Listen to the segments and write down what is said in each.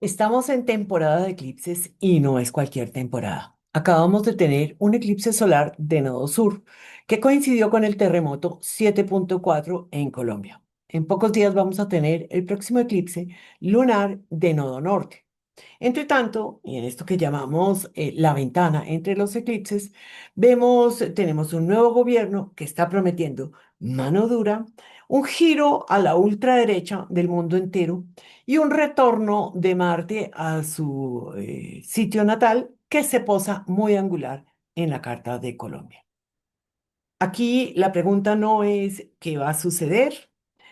Estamos en temporada de eclipses y no es cualquier temporada. Acabamos de tener un eclipse solar de nodo sur que coincidió con el terremoto 7.4 en Colombia. En pocos días vamos a tener el próximo eclipse lunar de nodo norte. Entre tanto, y en esto que llamamos la ventana entre los eclipses, tenemos un nuevo gobierno que está prometiendo mano dura, un giro a la ultraderecha del mundo entero y un retorno de Marte a su sitio natal que se posa muy angular en la Carta de Colombia. Aquí la pregunta no es qué va a suceder,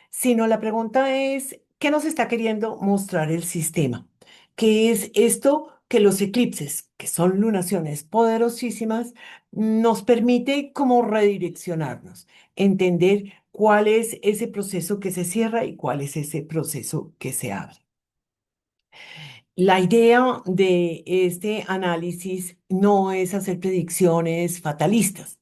sino la pregunta es qué nos está queriendo mostrar el sistema. ¿Qué es esto que los eclipses, que son lunaciones poderosísimas, nos permite como redireccionarnos, entender cuál es ese proceso que se cierra y cuál es ese proceso que se abre? La idea de este análisis no es hacer predicciones fatalistas.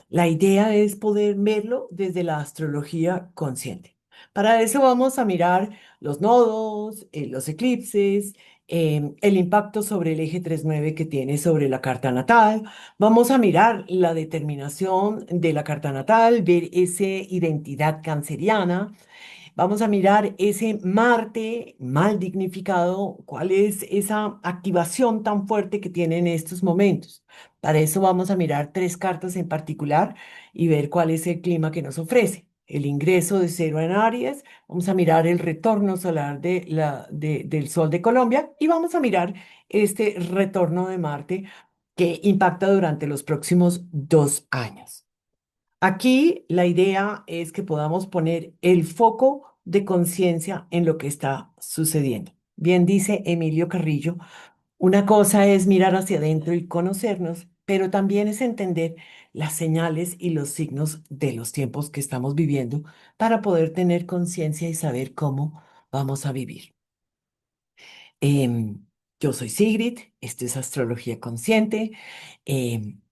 La idea es poder verlo desde la astrología consciente. Para eso vamos a mirar los nodos, los eclipses, el impacto sobre el eje 3.9 que tiene sobre la carta natal. Vamos a mirar la determinación de la carta natal, ver esa identidad canceriana. Vamos a mirar ese Marte mal dignificado, cuál es esa activación tan fuerte que tiene en estos momentos. Para eso vamos a mirar tres cartas en particular y ver cuál es el clima que nos ofrece. El ingreso de cero en Aries, vamos a mirar el retorno solar del Sol de Colombia y vamos a mirar este retorno de Marte que impacta durante los próximos 2 años. Aquí la idea es que podamos poner el foco de conciencia en lo que está sucediendo. Bien dice Emilio Carrillo, una cosa es mirar hacia adentro y conocernos, pero también es entender las señales y los signos de los tiempos que estamos viviendo para poder tener conciencia y saber cómo vamos a vivir. Yo soy Sigrid, esto es Astrología Consciente.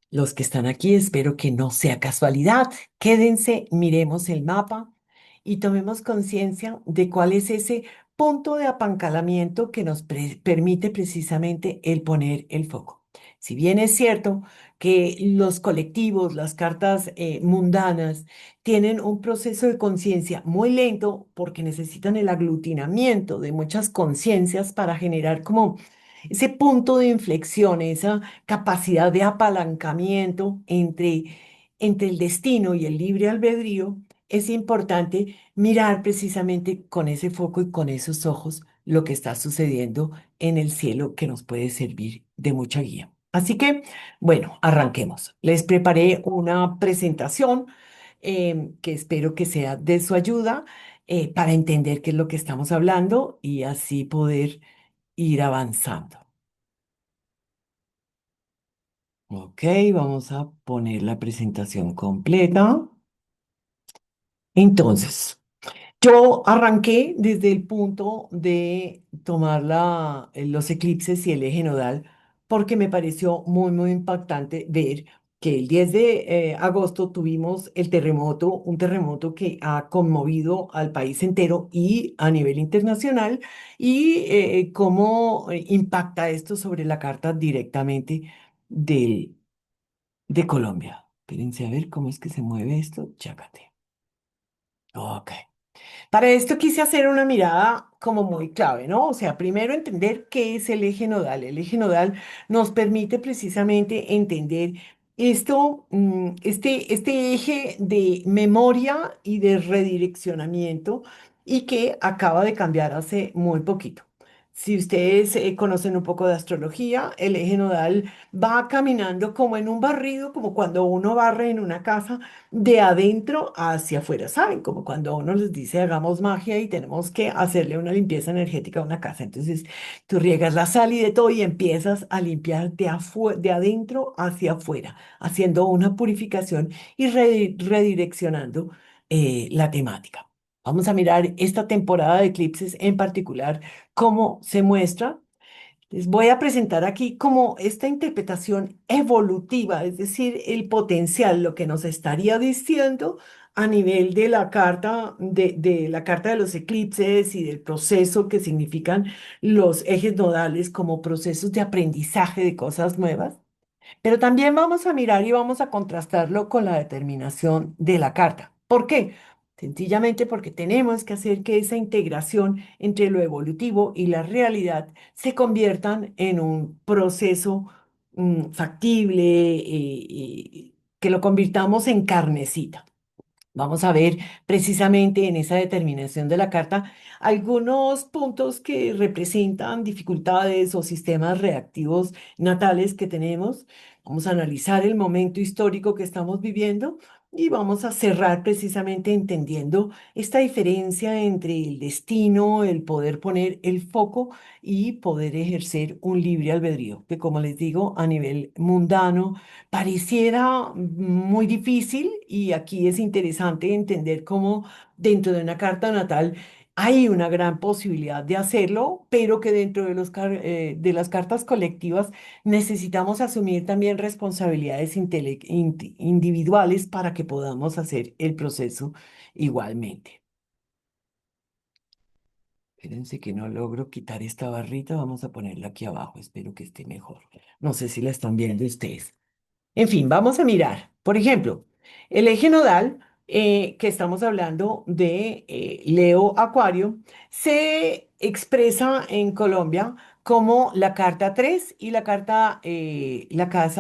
Los que están aquí, espero que no sea casualidad. Quédense, miremos el mapa y tomemos conciencia de cuál es ese punto de apancalamiento que nos permite precisamente el poner el foco. Si bien es cierto que los colectivos, las cartas mundanas, tienen un proceso de conciencia muy lento porque necesitan el aglutinamiento de muchas conciencias para generar como ese punto de inflexión, esa capacidad de apalancamiento entre el destino y el libre albedrío. Es importante mirar precisamente con ese foco y con esos ojos lo que está sucediendo en el cielo que nos puede servir de mucha guía. Así que, bueno, arranquemos. Les preparé una presentación que espero que sea de su ayuda para entender qué es lo que estamos hablando y así poder ir avanzando. Ok, vamos a poner la presentación completa. Entonces, yo arranqué desde el punto de tomar los eclipses y el eje nodal porque me pareció muy, muy impactante ver que el 10 de agosto tuvimos el terremoto, un terremoto que ha conmovido al país entero y a nivel internacional y cómo impacta esto sobre la carta directamente del, de Colombia. Espérense a ver cómo es que se mueve esto. Chácate. Ok. Para esto quise hacer una mirada como muy clave, ¿no? O sea, primero entender qué es el eje nodal. El eje nodal nos permite precisamente entender este eje de memoria y de redireccionamiento y que acaba de cambiar hace muy poquito. Si ustedes conocen un poco de astrología, el eje nodal va caminando como en un barrido, como cuando uno barre en una casa de adentro hacia afuera, ¿saben? Como cuando uno les dice hagamos magia y tenemos que hacerle una limpieza energética a una casa. Entonces tú riegas la sal y de todo y empiezas a limpiar de adentro hacia afuera, haciendo una purificación y redireccionando la temática. Vamos a mirar esta temporada de eclipses en particular, cómo se muestra. Les voy a presentar aquí como esta interpretación evolutiva, es decir, el potencial, lo que nos estaría diciendo a nivel de la carta, de la carta de los eclipses y del proceso que significan los ejes nodales como procesos de aprendizaje de cosas nuevas. Pero también vamos a mirar y vamos a contrastarlo con la determinación de la carta. ¿Por qué? Sencillamente porque tenemos que hacer que esa integración entre lo evolutivo y la realidad se conviertan en un proceso factible, que lo convirtamos en carnecita. Vamos a ver precisamente en esa determinación de la carta algunos puntos que representan dificultades o sistemas reactivos natales que tenemos. Vamos a analizar el momento histórico que estamos viviendo y vamos a cerrar precisamente entendiendo esta diferencia entre el destino, el poder poner el foco y poder ejercer un libre albedrío, que como les digo, a nivel mundano pareciera muy difícil y aquí es interesante entender cómo dentro de una carta natal hay una gran posibilidad de hacerlo, pero que dentro de de las cartas colectivas necesitamos asumir también responsabilidades individuales para que podamos hacer el proceso igualmente. Espérense que no logro quitar esta barrita, vamos a ponerla aquí abajo, espero que esté mejor. No sé si la están viendo ustedes. En fin, vamos a mirar. Por ejemplo, el eje nodal, que estamos hablando de Leo Acuario, se expresa en Colombia como la carta 3 y la casa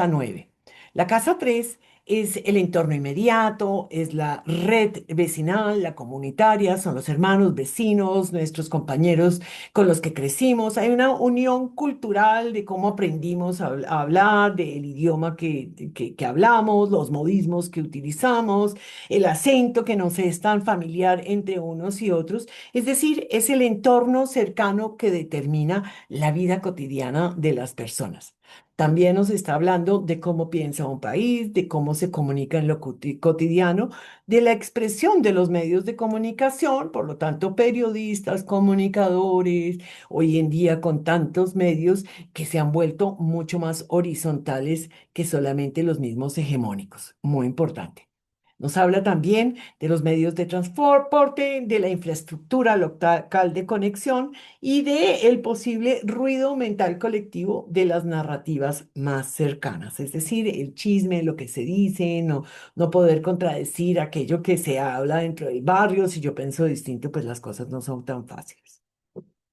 9. La casa 3 es el entorno inmediato, es la red vecinal, la comunitaria, son los hermanos, vecinos, nuestros compañeros con los que crecimos. Hay una unión cultural de cómo aprendimos a hablar, del idioma que hablamos, los modismos que utilizamos, el acento que nos es tan familiar entre unos y otros. Es decir, es el entorno cercano que determina la vida cotidiana de las personas. También nos está hablando de cómo piensa un país, de cómo se comunica en lo cotidiano, de la expresión de los medios de comunicación, por lo tanto, periodistas, comunicadores, hoy en día con tantos medios que se han vuelto mucho más horizontales que solamente los mismos hegemónicos. Muy importante. Nos habla también de los medios de transporte, de la infraestructura local de conexión y de el posible ruido mental colectivo de las narrativas más cercanas, es decir, el chisme, lo que se dice, no poder contradecir aquello que se habla dentro del barrio. Si yo pienso distinto, pues las cosas no son tan fáciles.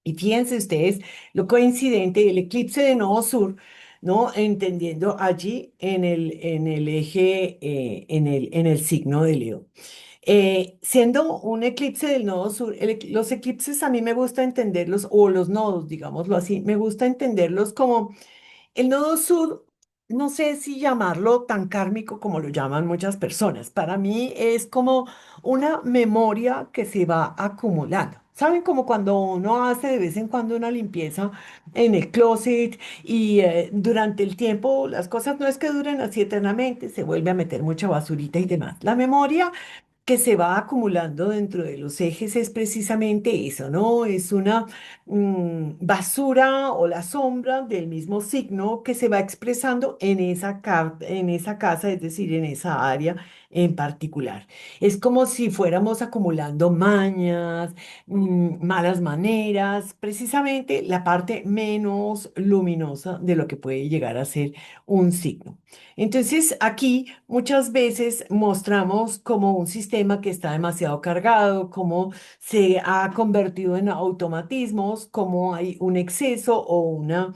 Y fíjense ustedes lo coincidente, el eclipse de Nodo Sur, ¿no? Entendiendo allí en el eje, en el signo de Leo. Siendo un eclipse del nodo sur, los eclipses a mí me gusta entenderlos, o los nodos, digámoslo así, me gusta entenderlos como el nodo sur. No sé si llamarlo tan kármico como lo llaman muchas personas. Para mí es como una memoria que se va acumulando. ¿Saben? Como cuando uno hace de vez en cuando una limpieza en el closet y durante el tiempo las cosas no es que duren así eternamente, se vuelve a meter mucha basurita y demás. La memoria que se va acumulando dentro de los ejes es precisamente eso, ¿no? Es una basura o la sombra del mismo signo que se va expresando en esa en esa casa, es decir, en esa área en particular. Es como si fuéramos acumulando mañas, malas maneras, precisamente la parte menos luminosa de lo que puede llegar a ser un signo. Entonces, aquí muchas veces mostramos como un sistema que está demasiado cargado, como se ha convertido en automatismos, como hay un exceso o una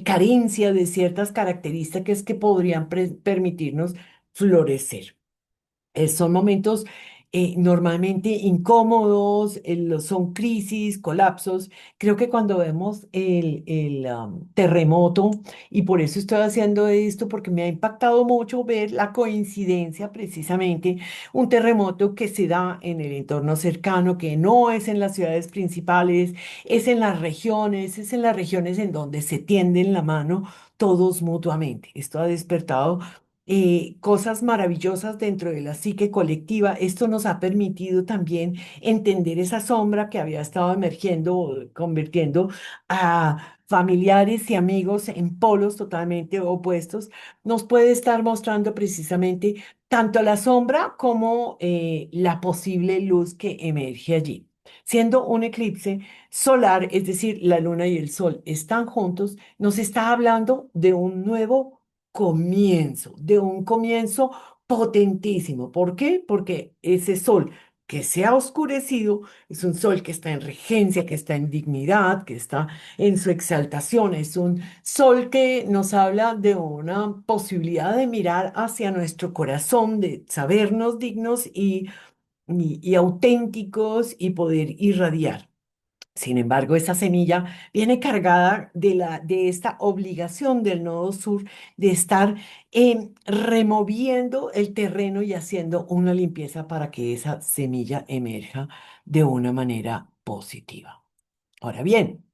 carencia de ciertas características que podrían permitirnos florecer. Son momentos normalmente incómodos, son crisis, colapsos. Creo que cuando vemos el terremoto, y por eso estoy haciendo esto, porque me ha impactado mucho ver la coincidencia precisamente, un terremoto que se da en el entorno cercano, que no es en las ciudades principales, es en las regiones en donde se tienden la mano todos mutuamente. Esto ha despertado cosas maravillosas dentro de la psique colectiva. Esto nos ha permitido también entender esa sombra que había estado emergiendo, convirtiendo a familiares y amigos en polos totalmente opuestos. Nos puede estar mostrando precisamente tanto la sombra como la posible luz que emerge allí. Siendo un eclipse solar, es decir, la luna y el sol están juntos, nos está hablando de un nuevo comienzo, de un comienzo potentísimo. ¿Por qué? Porque ese sol que se ha oscurecido es un sol que está en regencia, que está en dignidad, que está en su exaltación. Es un sol que nos habla de una posibilidad de mirar hacia nuestro corazón, de sabernos dignos y auténticos y poder irradiar. Sin embargo, esa semilla viene cargada de esta obligación del nodo sur de estar removiendo el terreno y haciendo una limpieza para que esa semilla emerja de una manera positiva. Ahora bien,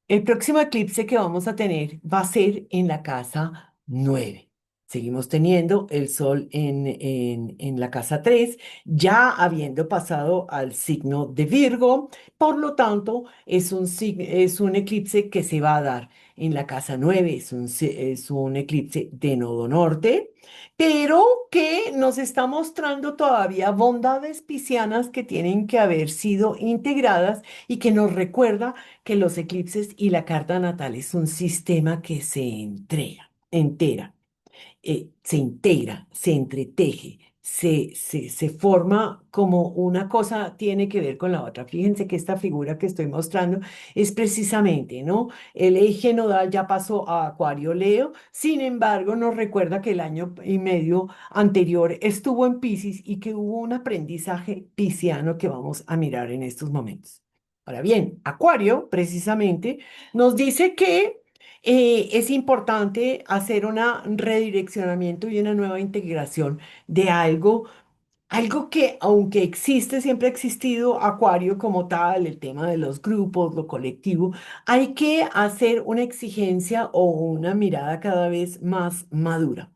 el próximo eclipse que vamos a tener va a ser en la casa 9. Seguimos teniendo el sol en la casa 3, ya habiendo pasado al signo de Virgo. Por lo tanto, es un eclipse que se va a dar en la casa 9. Es un eclipse de nodo norte, pero que nos está mostrando todavía bondades piscianas que tienen que haber sido integradas y que nos recuerda que los eclipses y la carta natal es un sistema que se se integra, se entreteje, se forma como una cosa tiene que ver con la otra. Fíjense que esta figura que estoy mostrando es precisamente, ¿no? El eje nodal ya pasó a Acuario Leo, sin embargo, nos recuerda que el año y medio anterior estuvo en Piscis y que hubo un aprendizaje pisciano que vamos a mirar en estos momentos. Ahora bien, Acuario precisamente nos dice que es importante hacer un redireccionamiento y una nueva integración de algo que, aunque existe, siempre ha existido Acuario como tal, el tema de los grupos, lo colectivo, hay que hacer una exigencia o una mirada cada vez más madura.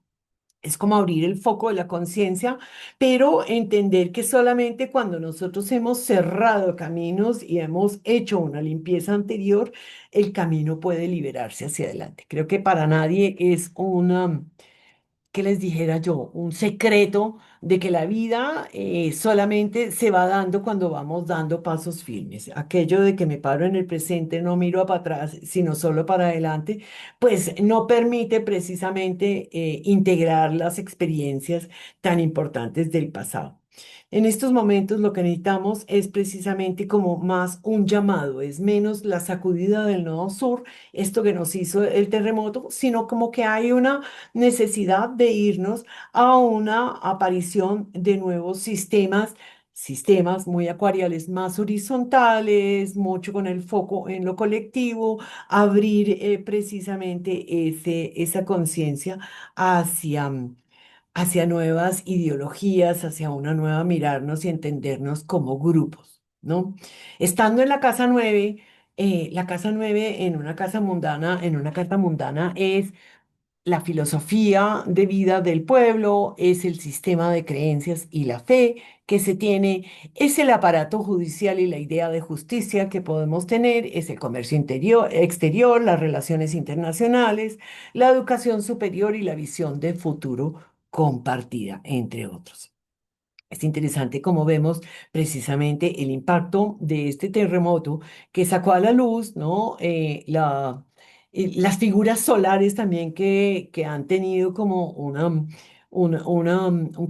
Es como abrir el foco de la conciencia, pero entender que solamente cuando nosotros hemos cerrado caminos y hemos hecho una limpieza anterior, el camino puede liberarse hacia adelante. Creo que para nadie es una, que les dijera yo, un secreto de que la vida solamente se va dando cuando vamos dando pasos firmes. Aquello de que me paro en el presente, no miro para atrás, sino solo para adelante, pues no permite precisamente integrar las experiencias tan importantes del pasado. En estos momentos lo que necesitamos es precisamente como más un llamado, es menos la sacudida del nodo sur, esto que nos hizo el terremoto, sino como que hay una necesidad de irnos a una aparición de nuevos sistemas muy acuariales, más horizontales, mucho con el foco en lo colectivo, abrir precisamente esa conciencia hacia, hacia nuevas ideologías, hacia una nueva mirarnos y entendernos como grupos, ¿no? Estando en la casa 9 en una casa mundana, en una carta mundana es la filosofía de vida del pueblo, es el sistema de creencias y la fe que se tiene, es el aparato judicial y la idea de justicia que podemos tener, es el comercio exterior, las relaciones internacionales, la educación superior y la visión de futuro compartida, entre otros. Es interesante cómo vemos precisamente el impacto de este terremoto que sacó a la luz, ¿no? Las figuras solares también que han tenido como un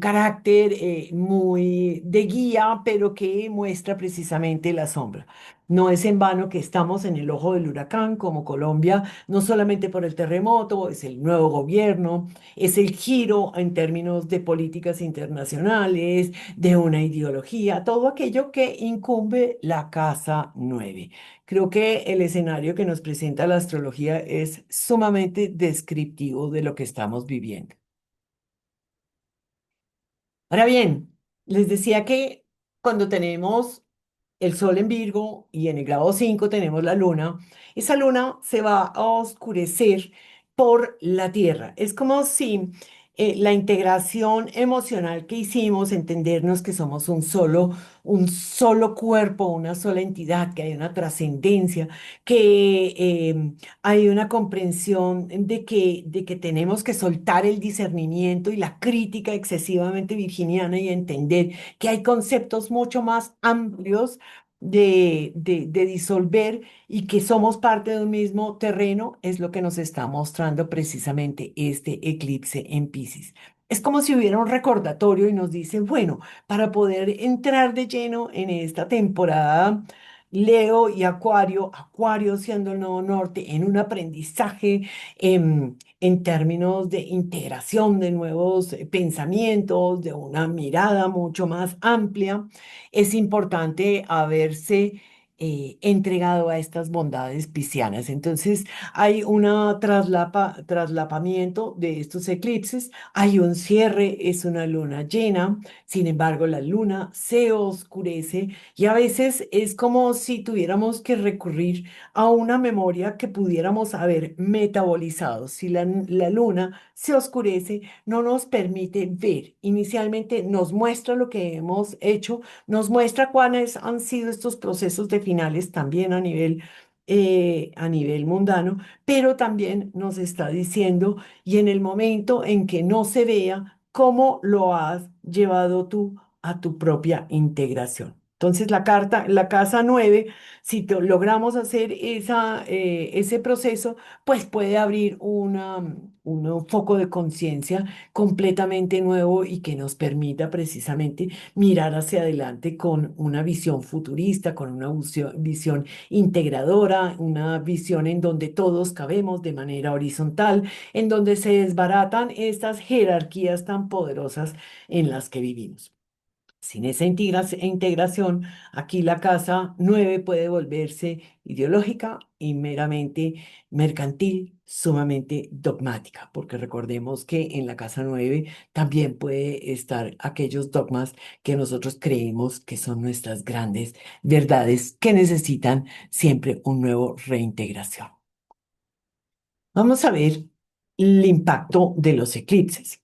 carácter muy de guía, pero que muestra precisamente la sombra. No es en vano que estamos en el ojo del huracán como Colombia, no solamente por el terremoto, es el nuevo gobierno, es el giro en términos de políticas internacionales, de una ideología, todo aquello que incumbe la casa 9. Creo que el escenario que nos presenta la astrología es sumamente descriptivo de lo que estamos viviendo. Ahora bien, les decía que cuando tenemos el Sol en Virgo y en el grado 5 tenemos la Luna, esa Luna se va a oscurecer por la Tierra. Es como si la integración emocional que hicimos, entendernos que somos un solo cuerpo, una sola entidad, que hay una trascendencia, que hay una comprensión de que tenemos que soltar el discernimiento y la crítica excesivamente virginiana y entender que hay conceptos mucho más amplios de disolver y que somos parte de un mismo terreno, es lo que nos está mostrando precisamente este eclipse en Piscis. Es como si hubiera un recordatorio y nos dice, bueno, para poder entrar de lleno en esta temporada, Leo y Acuario, Acuario siendo el nodo norte, en un aprendizaje en términos de integración de nuevos pensamientos, de una mirada mucho más amplia, es importante haberse entregado a estas bondades piscianas. Entonces, hay un traslapamiento de estos eclipses, hay un cierre, es una luna llena, sin embargo, la luna se oscurece y a veces es como si tuviéramos que recurrir a una memoria que pudiéramos haber metabolizado. Si la luna se oscurece, no nos permite ver. Inicialmente nos muestra lo que hemos hecho, nos muestra cuáles han sido estos procesos de finales también a nivel mundano, pero también nos está diciendo, y en el momento en que no se vea, cómo lo has llevado tú a tu propia integración. Entonces, la casa 9, si logramos hacer ese proceso, pues puede abrir un foco de conciencia completamente nuevo y que nos permita precisamente mirar hacia adelante con una visión futurista, con una visión integradora, una visión en donde todos cabemos de manera horizontal, en donde se desbaratan estas jerarquías tan poderosas en las que vivimos. Sin esa integración, aquí la casa 9 puede volverse ideológica y meramente mercantil, sumamente dogmática, porque recordemos que en la casa 9 también puede estar aquellos dogmas que nosotros creemos que son nuestras grandes verdades que necesitan siempre un nuevo reintegración. Vamos a ver el impacto de los eclipses.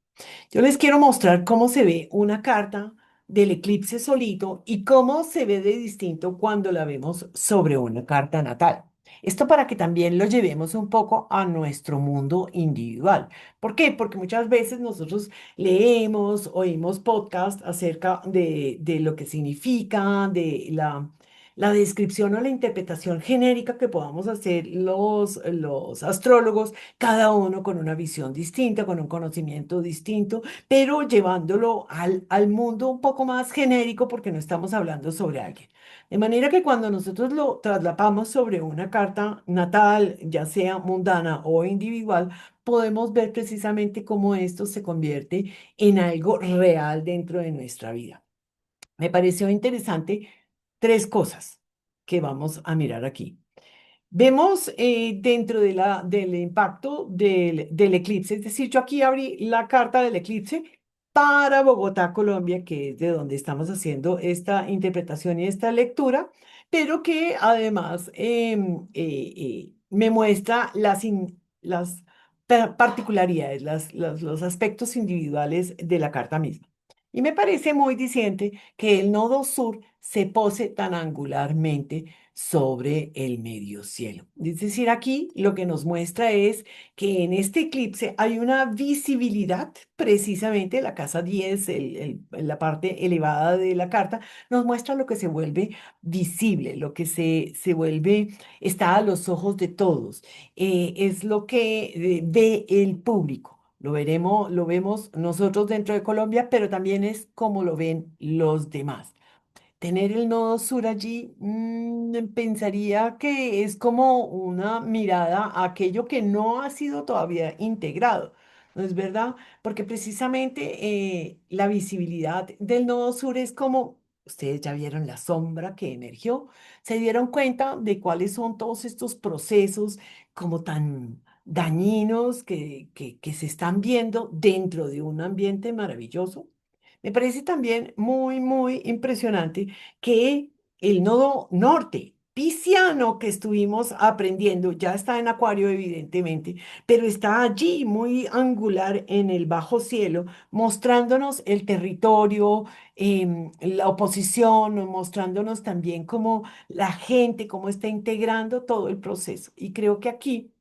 Yo les quiero mostrar cómo se ve una carta del eclipse solito y cómo se ve de distinto cuando la vemos sobre una carta natal. Esto para que también lo llevemos un poco a nuestro mundo individual. ¿Por qué? Porque muchas veces nosotros leemos, oímos podcast acerca de lo que significa, de la descripción o la interpretación genérica que podamos hacer los astrólogos, cada uno con una visión distinta, con un conocimiento distinto, pero llevándolo al mundo un poco más genérico porque no estamos hablando sobre alguien. De manera que cuando nosotros lo traslapamos sobre una carta natal, ya sea mundana o individual, podemos ver precisamente cómo esto se convierte en algo real dentro de nuestra vida. Me pareció interesante tres cosas que vamos a mirar aquí. Vemos dentro del impacto del eclipse, es decir, yo aquí abrí la carta del eclipse para Bogotá, Colombia, que es de donde estamos haciendo esta interpretación y esta lectura, pero que además me muestra las particularidades, los aspectos individuales de la carta misma. Y me parece muy diciente que el nodo sur se pose tan angularmente sobre el medio cielo. Es decir, aquí lo que nos muestra es que en este eclipse hay una visibilidad, precisamente la casa 10, la parte elevada de la carta, nos muestra lo que se vuelve visible, lo que se vuelve, está a los ojos de todos, es lo que ve el público. Lo vemos nosotros dentro de Colombia, pero también es como lo ven los demás. Tener el nodo sur allí, pensaría que es como una mirada a aquello que no ha sido todavía integrado, ¿no es verdad? Porque precisamente la visibilidad del nodo sur es como, ustedes ya vieron la sombra que emergió, se dieron cuenta de cuáles son todos estos procesos como tan dañinos que se están viendo dentro de un ambiente maravilloso. Me parece también muy, muy impresionante que el nodo norte pisciano que estuvimos aprendiendo, ya está en acuario evidentemente, pero está allí muy angular en el bajo cielo, mostrándonos el territorio, la oposición, mostrándonos también cómo la gente, cómo está integrando todo el proceso. Y creo que aquí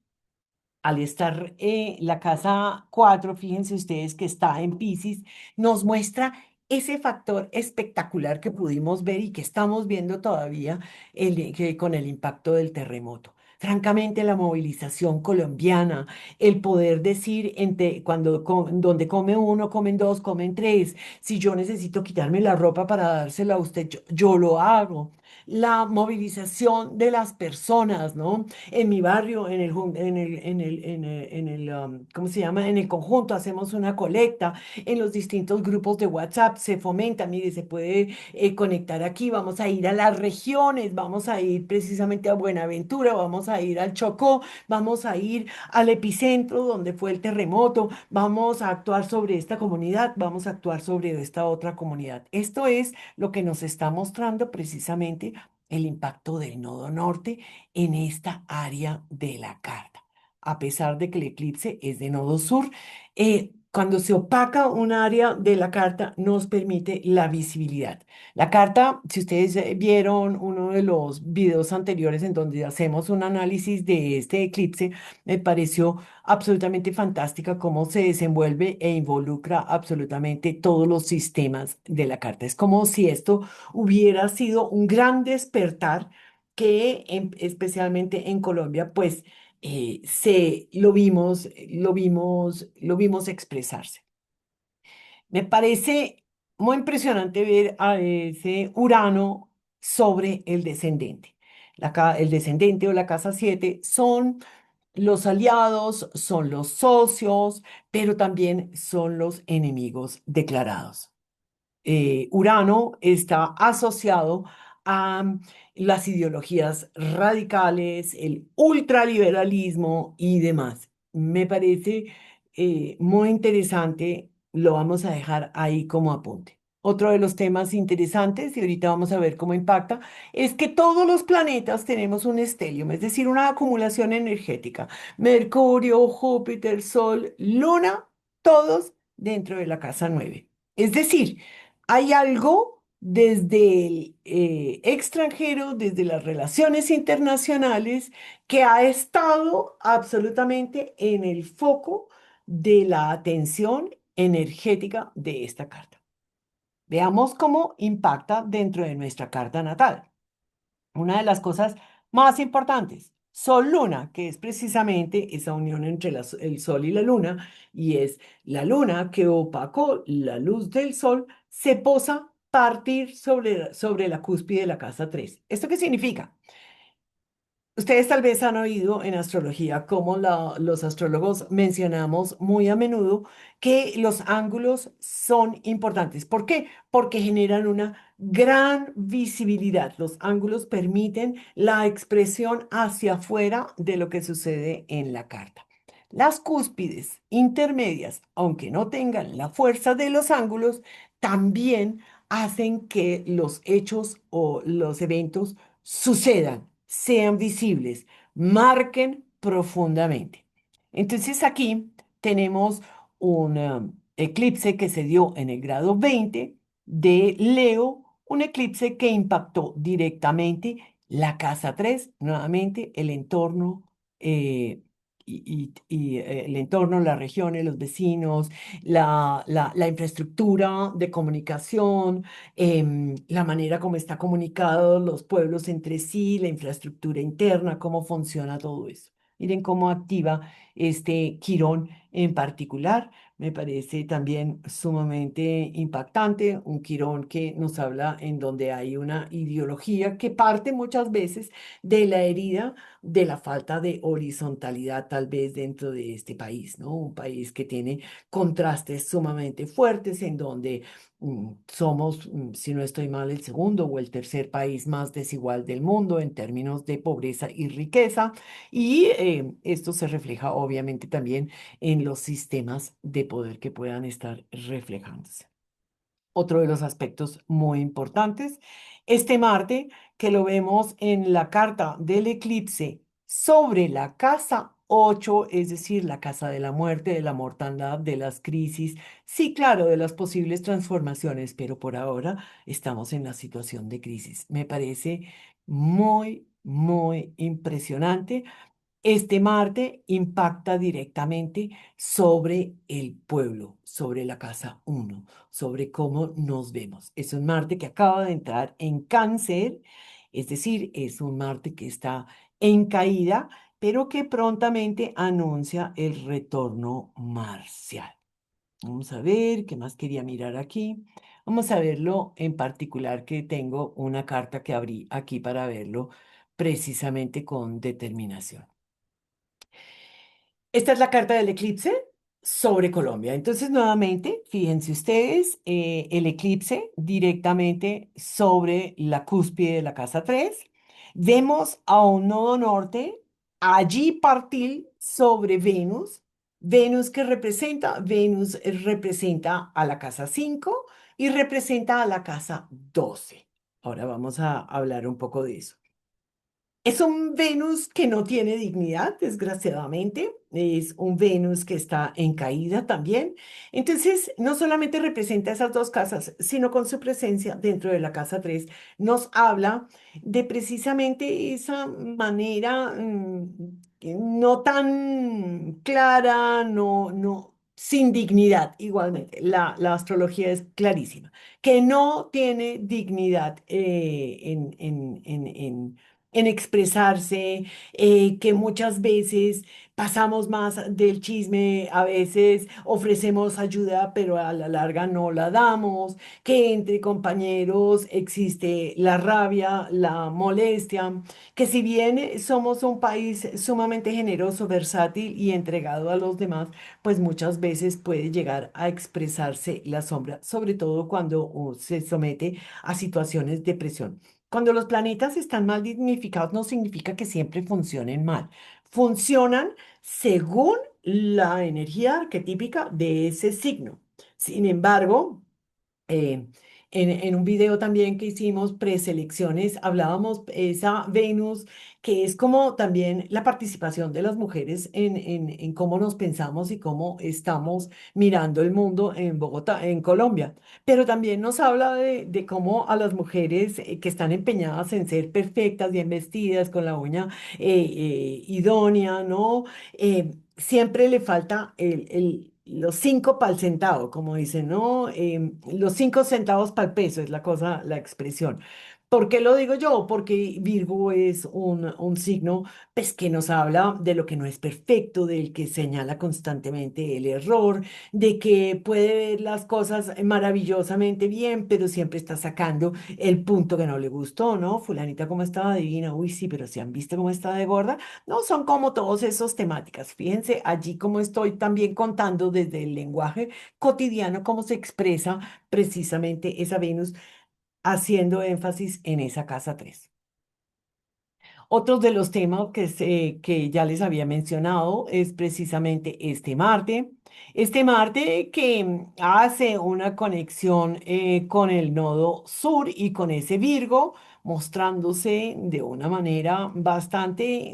al estar la casa 4, fíjense ustedes que está en Piscis, nos muestra ese factor espectacular que pudimos ver y que estamos viendo todavía con el impacto del terremoto. Francamente, la movilización colombiana, el poder decir donde come uno, comen dos, comen tres. Si yo necesito quitarme la ropa para dársela a usted, yo lo hago. La movilización de las personas, ¿no? En mi barrio, ¿cómo se llama? En el conjunto hacemos una colecta, en los distintos grupos de WhatsApp se fomenta, mire, se puede conectar aquí, vamos a ir a las regiones, vamos a ir precisamente a Buenaventura, vamos a ir al Chocó, vamos a ir al epicentro donde fue el terremoto, vamos a actuar sobre esta comunidad, vamos a actuar sobre esta otra comunidad. Esto es lo que nos está mostrando precisamente el impacto del nodo norte en esta área de la carta, a pesar de que el eclipse es de nodo sur. Cuando se opaca un área de la carta, nos permite la visibilidad. La carta, si ustedes vieron uno de los videos anteriores en donde hacemos un análisis de este eclipse, me pareció absolutamente fantástica cómo se desenvuelve e involucra absolutamente todos los sistemas de la carta. Es como si esto hubiera sido un gran despertar que especialmente en Colombia, pues lo vimos expresarse. Me parece muy impresionante ver a ese Urano sobre el descendente. El descendente o la casa 7 son los aliados, son los socios, pero también son los enemigos declarados. Urano está asociado a las ideologías radicales, el ultraliberalismo y demás. Me parece muy interesante, lo vamos a dejar ahí como apunte. Otro de los temas interesantes, y ahorita vamos a ver cómo impacta, es que todos los planetas tenemos un estelium, es decir, una acumulación energética. Mercurio, Júpiter, Sol, Luna, todos dentro de la casa 9. Es decir, hay algo desde el extranjero, desde las relaciones internacionales, que ha estado absolutamente en el foco de la atención energética de esta carta. Veamos cómo impacta dentro de nuestra carta natal. Una de las cosas más importantes, Sol-Luna, que es precisamente esa unión entre el Sol y la Luna, y es la Luna que opacó la luz del Sol, se posa partir sobre la cúspide de la casa 3. ¿Esto qué significa? Ustedes tal vez han oído en astrología cómo los astrólogos mencionamos muy a menudo que los ángulos son importantes. ¿Por qué? Porque generan una gran visibilidad. Los ángulos permiten la expresión hacia afuera de lo que sucede en la carta. Las cúspides intermedias, aunque no tengan la fuerza de los ángulos, también hacen que los hechos o los eventos sucedan, sean visibles, marquen profundamente. Entonces aquí tenemos un eclipse que se dio en el grado 20 de Leo, un eclipse que impactó directamente la casa 3, nuevamente el entorno. El entorno, las regiones, los vecinos, la infraestructura de comunicación, la manera como está comunicados los pueblos entre sí, la infraestructura interna, cómo funciona todo eso. Miren cómo activa este Quirón en particular. Me parece también sumamente impactante, un Quirón que nos habla en donde hay una ideología que parte muchas veces de la herida de la falta de horizontalidad tal vez dentro de este país, ¿no? Un país que tiene contrastes sumamente fuertes en donde somos, si no estoy mal, el segundo o el tercer país más desigual del mundo en términos de pobreza y riqueza. Y esto se refleja obviamente también en los sistemas de poder que puedan estar reflejándose. otro de los aspectos muy importantes. Este Marte, que lo vemos en la carta del eclipse sobre la casa 8, es decir, la casa de la muerte, de la mortandad, de las crisis, sí, claro, de las posibles transformaciones, pero por ahora estamos en la situación de crisis. Me parece muy, muy impresionante. Este Marte impacta directamente sobre el pueblo, sobre la casa uno, sobre cómo nos vemos. Es un Marte que acaba de entrar en Cáncer, es decir, es un Marte que está en caída, pero que prontamente anuncia el retorno marcial. Vamos a ver, ¿qué más quería mirar aquí? Vamos a verlo en particular, que tengo una carta que abrí aquí para verlo precisamente con determinación. Esta es la carta del eclipse sobre Colombia. Entonces, nuevamente, fíjense ustedes, el eclipse directamente sobre la cúspide de la casa 3. Vemos a un nodo norte, allí partir sobre Venus. Venus representa a la casa 5 y representa a la casa 12. Ahora vamos a hablar un poco de eso. Es un Venus que no tiene dignidad, desgraciadamente. Es un Venus que está en caída también. Entonces, no solamente representa esas dos casas, sino con su presencia dentro de la casa 3 nos habla de precisamente esa manera que no tan clara, sin dignidad, igualmente. La astrología es clarísima, que no tiene dignidad en expresarse, que muchas veces pasamos más del chisme, a veces ofrecemos ayuda, pero a la larga no la damos, que entre compañeros existe la rabia, la molestia, que si bien somos un país sumamente generoso, versátil y entregado a los demás, pues muchas veces puede llegar a expresarse la sombra, sobre todo cuando se somete a situaciones de presión. Cuando los planetas están mal dignificados no significa que siempre funcionen mal. Funcionan según la energía arquetípica de ese signo. Sin embargo, eh, en un video también que hicimos preselecciones, hablábamos esa Venus, que es como también la participación de las mujeres en cómo nos pensamos y cómo estamos mirando el mundo en Bogotá, en Colombia. Pero también nos habla de cómo a las mujeres que están empeñadas en ser perfectas, bien vestidas, con la uña idónea, ¿no? Siempre le falta los 5 para el centavo, como dicen, ¿no? Los 5 centavos para el peso es la cosa, la expresión. ¿Por qué lo digo yo? Porque Virgo es un signo pues, que nos habla de lo que no es perfecto, del que señala constantemente el error, de que puede ver las cosas maravillosamente bien, pero siempre está sacando el punto que no le gustó, ¿no? Fulanita, ¿cómo estaba divina? Uy, sí, pero ¿se han visto cómo está de gorda? No, son como todos esos temáticas. Fíjense allí como estoy también contando desde el lenguaje cotidiano cómo se expresa precisamente esa Venus haciendo énfasis en esa casa 3. Otros de los temas que ya les había mencionado es precisamente este Marte. Este Marte que hace una conexión con el nodo sur y con ese Virgo, mostrándose de una manera bastante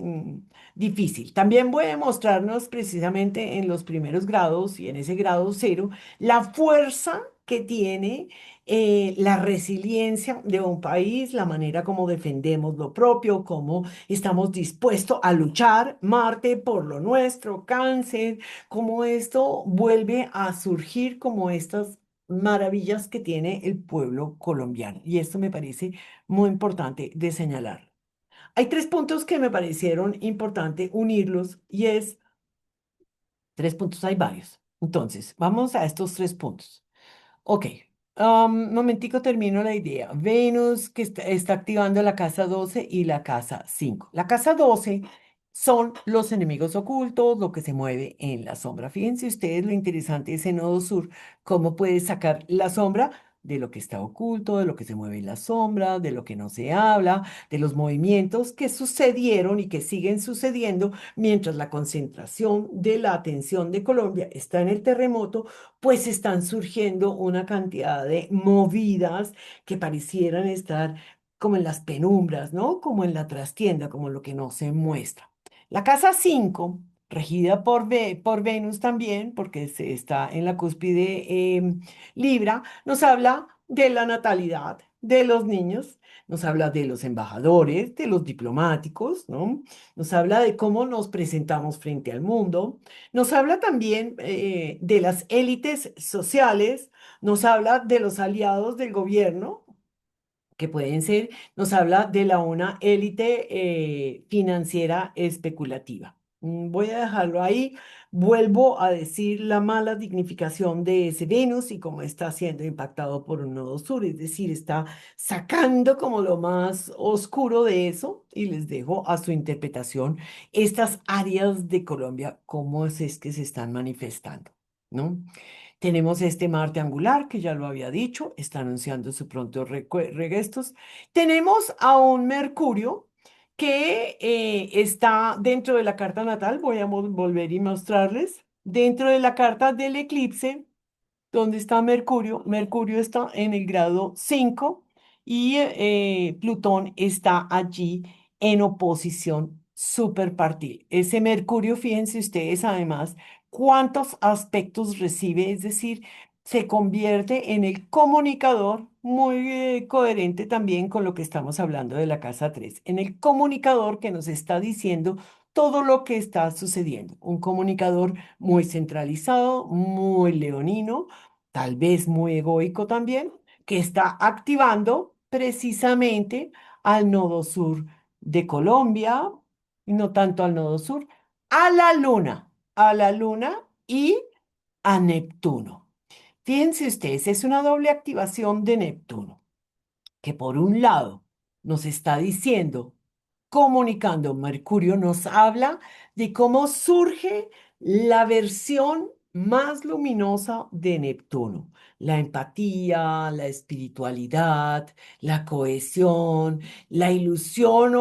difícil. También puede mostrarnos precisamente en los primeros grados y en ese grado cero la fuerza que tiene la resiliencia de un país, la manera como defendemos lo propio, cómo estamos dispuestos a luchar, Marte, por lo nuestro, Cáncer, cómo esto vuelve a surgir como estas maravillas que tiene el pueblo colombiano. Y esto me parece muy importante de señalar. Hay 3 puntos que me parecieron importante unirlos y es 3 puntos, hay varios. Entonces, vamos a estos 3 puntos. Ok, momentico termino la idea. Venus que está activando la casa 12 y la casa 5. La casa 12 son los enemigos ocultos, lo que se mueve en la sombra. Fíjense ustedes lo interesante de ese nodo sur, cómo puede sacar la sombra. de lo que está oculto, de lo que se mueve en la sombra, de lo que no se habla, de los movimientos que sucedieron y que siguen sucediendo mientras la concentración de la atención de Colombia está en el terremoto, pues están surgiendo una cantidad de movidas que parecieran estar como en las penumbras, ¿no? Como en la trastienda, como lo que no se muestra. La casa 5 regida por Venus también, porque se está en la cúspide Libra, nos habla de la natalidad de los niños, nos habla de los embajadores, de los diplomáticos, ¿no? Nos habla de cómo nos presentamos frente al mundo, nos habla también de las élites sociales, nos habla de los aliados del gobierno, que pueden ser, nos habla de una élite financiera especulativa. Voy a dejarlo ahí. Vuelvo a decir la mala dignificación de ese Venus y cómo está siendo impactado por un nodo sur, es decir, está sacando como lo más oscuro de eso y les dejo a su interpretación estas áreas de Colombia, cómo es que se están manifestando, ¿no? Tenemos este Marte angular, que ya lo había dicho, está anunciando su pronto regrestos. Tenemos a un Mercurio que está dentro de la carta natal, voy a volver y mostrarles, dentro de la carta del eclipse. ¿Dónde está Mercurio? Mercurio está en el grado 5 y Plutón está allí en oposición superpartil. Ese Mercurio, fíjense ustedes además cuántos aspectos recibe, es decir, se convierte en el comunicador muy coherente también con lo que estamos hablando de la casa 3, en el comunicador que nos está diciendo todo lo que está sucediendo. Un comunicador muy centralizado, muy leonino, tal vez muy egoico también, que está activando precisamente al nodo sur de Colombia, y no tanto al nodo sur, a la luna y a Neptuno. Fíjense ustedes, es una doble activación de Neptuno que por un lado nos está diciendo, comunicando, Mercurio nos habla de cómo surge la versión más luminosa de Neptuno, la empatía, la espiritualidad, la cohesión, la ilusión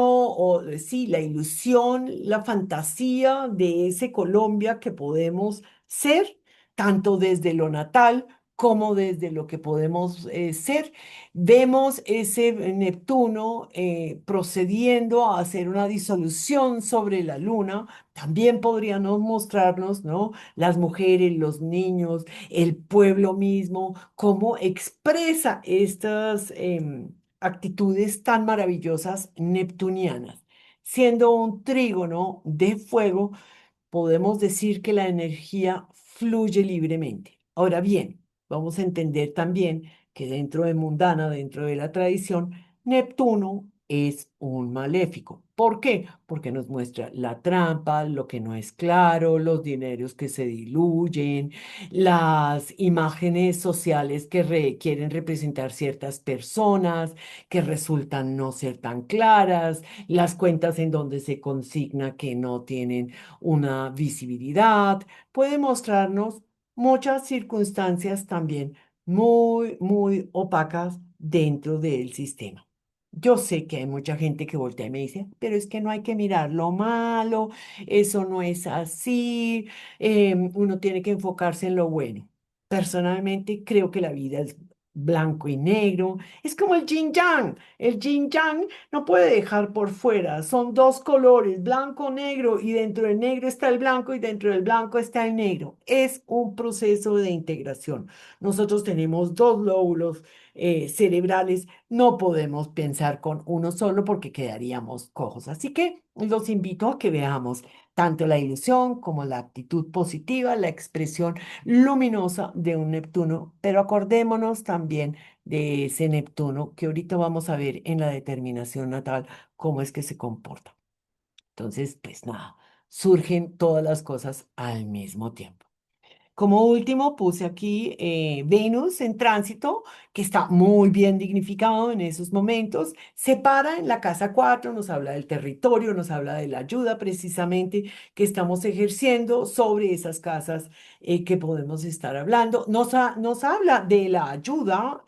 sí, la ilusión, la fantasía de ese Colombia que podemos ser, tanto desde lo natal como desde lo que podemos ser. Vemos ese Neptuno procediendo a hacer una disolución sobre la luna. También podríamos mostrarnos, ¿no? Las mujeres, los niños, el pueblo mismo, cómo expresa estas actitudes tan maravillosas neptunianas. Siendo un trígono de fuego, podemos decir que la energía fluye libremente. Ahora bien, vamos a entender también que dentro de mundana, dentro de la tradición, Neptuno es un maléfico. ¿Por qué? Porque nos muestra la trampa, lo que no es claro, los dineros que se diluyen, las imágenes sociales que quieren representar ciertas personas, que resultan no ser tan claras, las cuentas en donde se consigna que no tienen una visibilidad, puede mostrarnos muchas circunstancias también muy opacas dentro del sistema. Yo sé que hay mucha gente que voltea y me dice, pero es que no hay que mirar lo malo, eso no es así, uno tiene que enfocarse en lo bueno. Personalmente creo que la vida es blanco y negro, es como el yin yang. El yin yang no puede dejar por fuera, son dos colores, blanco, negro, y dentro del negro está el blanco y dentro del blanco está el negro. Es un proceso de integración. Nosotros tenemos dos lóbulos cerebrales, no podemos pensar con uno solo porque quedaríamos cojos. Así que los invito a que veamos tanto la ilusión como la actitud positiva, la expresión luminosa de un Neptuno, pero acordémonos también de ese Neptuno que ahorita vamos a ver en la determinación natal cómo es que se comporta. Entonces, pues nada, surgen todas las cosas al mismo tiempo. Como último, puse aquí Venus en tránsito, que está muy bien dignificado en esos momentos. Se para en la casa 4, nos habla del territorio, nos habla de la ayuda precisamente que estamos ejerciendo sobre esas casas que podemos estar hablando. Nos habla de la ayuda.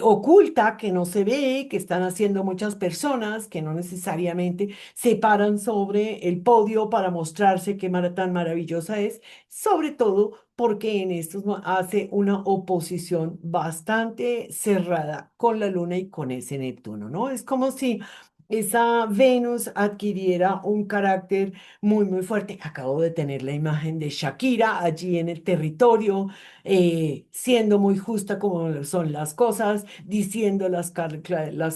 Oculta, que no se ve, que están haciendo muchas personas, que no necesariamente se paran sobre el podio para mostrarse qué tan maravillosa es, sobre todo porque en estos hace una oposición bastante cerrada con la Luna y con ese Neptuno, ¿no? Es como si esa Venus adquiriera un carácter muy, muy fuerte. Acabo de tener la imagen de Shakira allí en el territorio, siendo muy justa como son las cosas, diciendo las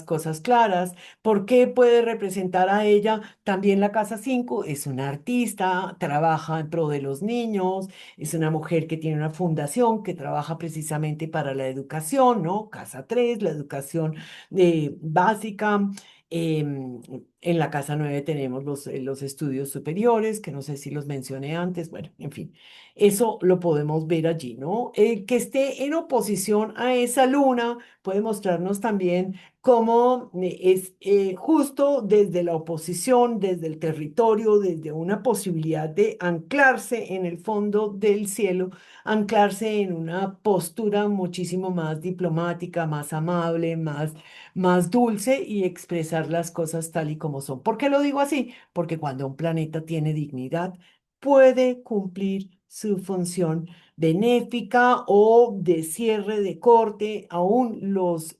cosas claras. ¿Por qué puede representar a ella? También la Casa 5 es una artista, trabaja en pro de los niños, es una mujer que tiene una fundación que trabaja precisamente para la educación, ¿no? Casa 3 la educación básica. En la Casa 9 tenemos los estudios superiores, que no sé si los mencioné antes, bueno, en fin, eso lo podemos ver allí, ¿no? Que esté en oposición a esa luna puede mostrarnos también cómo es justo desde la oposición, desde el territorio, desde una posibilidad de anclarse en el fondo del cielo, anclarse en una postura muchísimo más diplomática, más amable, más dulce y expresar las cosas tal y como son. ¿Por qué lo digo así? Porque cuando un planeta tiene dignidad, puede cumplir su función benéfica o de cierre de corte. Aún los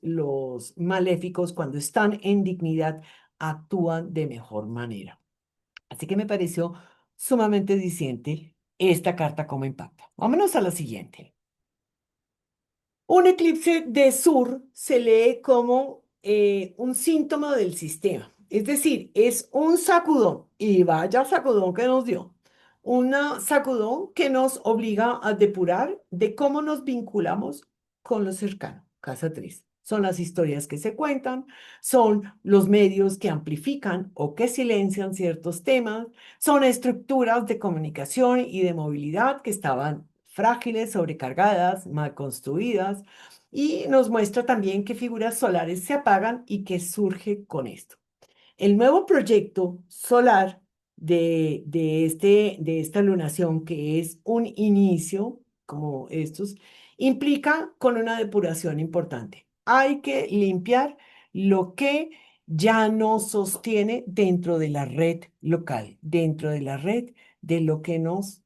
maléficos, cuando están en dignidad, actúan de mejor manera. Así que me pareció sumamente diciente esta carta como impacta. Vámonos a la siguiente. Un eclipse de sur se lee como un síntoma del sistema, es decir, es un sacudón, y vaya sacudón que nos dio, una sacudón que nos obliga a depurar de cómo nos vinculamos con lo cercano. Casa 3. Son las historias que se cuentan, son los medios que amplifican o que silencian ciertos temas, son estructuras de comunicación y de movilidad que estaban frágiles, sobrecargadas, mal construidas, y nos muestra también qué figuras solares se apagan y qué surge con esto. El nuevo proyecto solar de esta lunación, que es un inicio, como estos, implica con una depuración importante. Hay que limpiar lo que ya no sostiene dentro de la red local, dentro de la red de lo que nos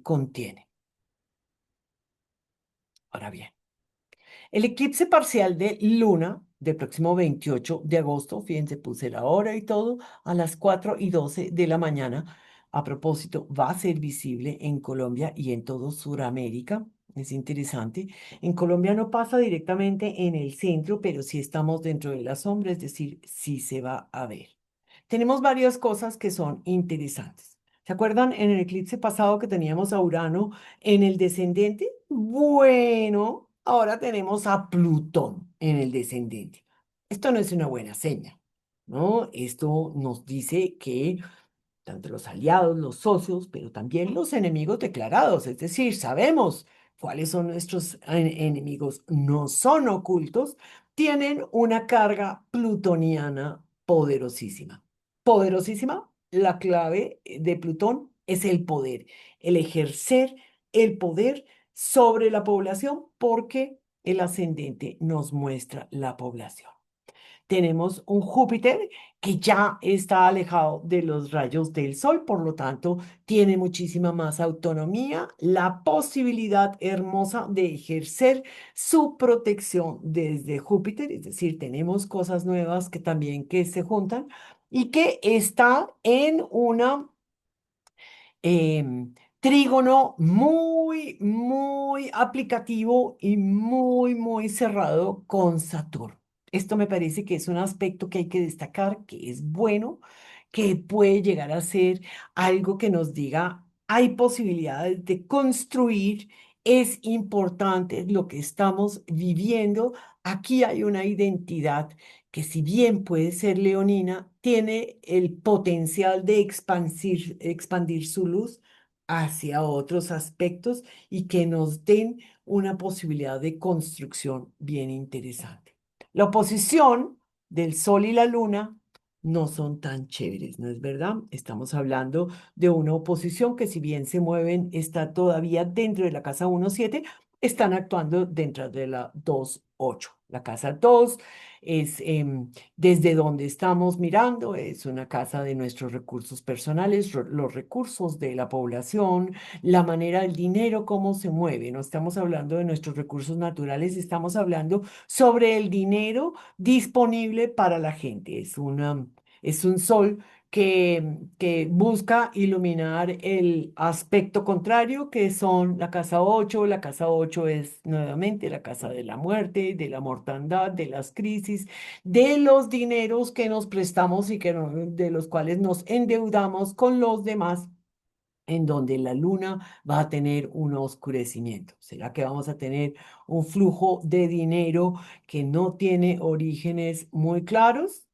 contiene. Ahora bien. El eclipse parcial de luna del próximo 28 de agosto, fíjense, puse la hora y todo, a las 4:12 de la mañana. A propósito, va a ser visible en Colombia y en todo Sudamérica. Es interesante. En Colombia no pasa directamente en el centro, pero sí estamos dentro de la sombra, es decir, sí se va a ver. Tenemos varias cosas que son interesantes. ¿Se acuerdan en el eclipse pasado que teníamos a Urano en el descendente? Bueno, ahora tenemos a Plutón en el descendente. Esto no es una buena seña, ¿no? Esto nos dice que tanto los aliados, los socios, pero también los enemigos declarados, es decir, sabemos cuáles son nuestros enemigos, no son ocultos, tienen una carga plutoniana poderosísima. Poderosísima, la clave de Plutón es el poder, el ejercer el poder sobre la población, porque el ascendente nos muestra la población. Tenemos un Júpiter que ya está alejado de los rayos del Sol, por lo tanto, tiene muchísima más autonomía, la posibilidad hermosa de ejercer su protección desde Júpiter, es decir, tenemos cosas nuevas que también que se juntan y que está en una trígono muy, muy aplicativo y muy, muy cerrado con Saturno. Esto me parece que es un aspecto que hay que destacar, que es bueno, que puede llegar a ser algo que nos diga, hay posibilidades de construir, es importante lo que estamos viviendo. Aquí hay una identidad que, si bien puede ser leonina, tiene el potencial de expandir su luz hacia otros aspectos y que nos den una posibilidad de construcción bien interesante. La oposición del Sol y la Luna no son tan chéveres, ¿no es verdad? Estamos hablando de una oposición que si bien se mueven, está todavía dentro de la casa 1,7, están actuando dentro de la 2,8. La casa 2 es desde donde estamos mirando, es una casa de nuestros recursos personales, los recursos de la población, la manera del dinero, cómo se mueve. No estamos hablando de nuestros recursos naturales, estamos hablando sobre el dinero disponible para la gente. Es un sol que busca iluminar el aspecto contrario, que son la casa 8. La casa 8 es nuevamente la casa de la muerte, de la mortandad, de las crisis, de los dineros que nos prestamos y de los cuales nos endeudamos con los demás, en donde la luna va a tener un oscurecimiento. ¿Será que vamos a tener un flujo de dinero que no tiene orígenes muy claros?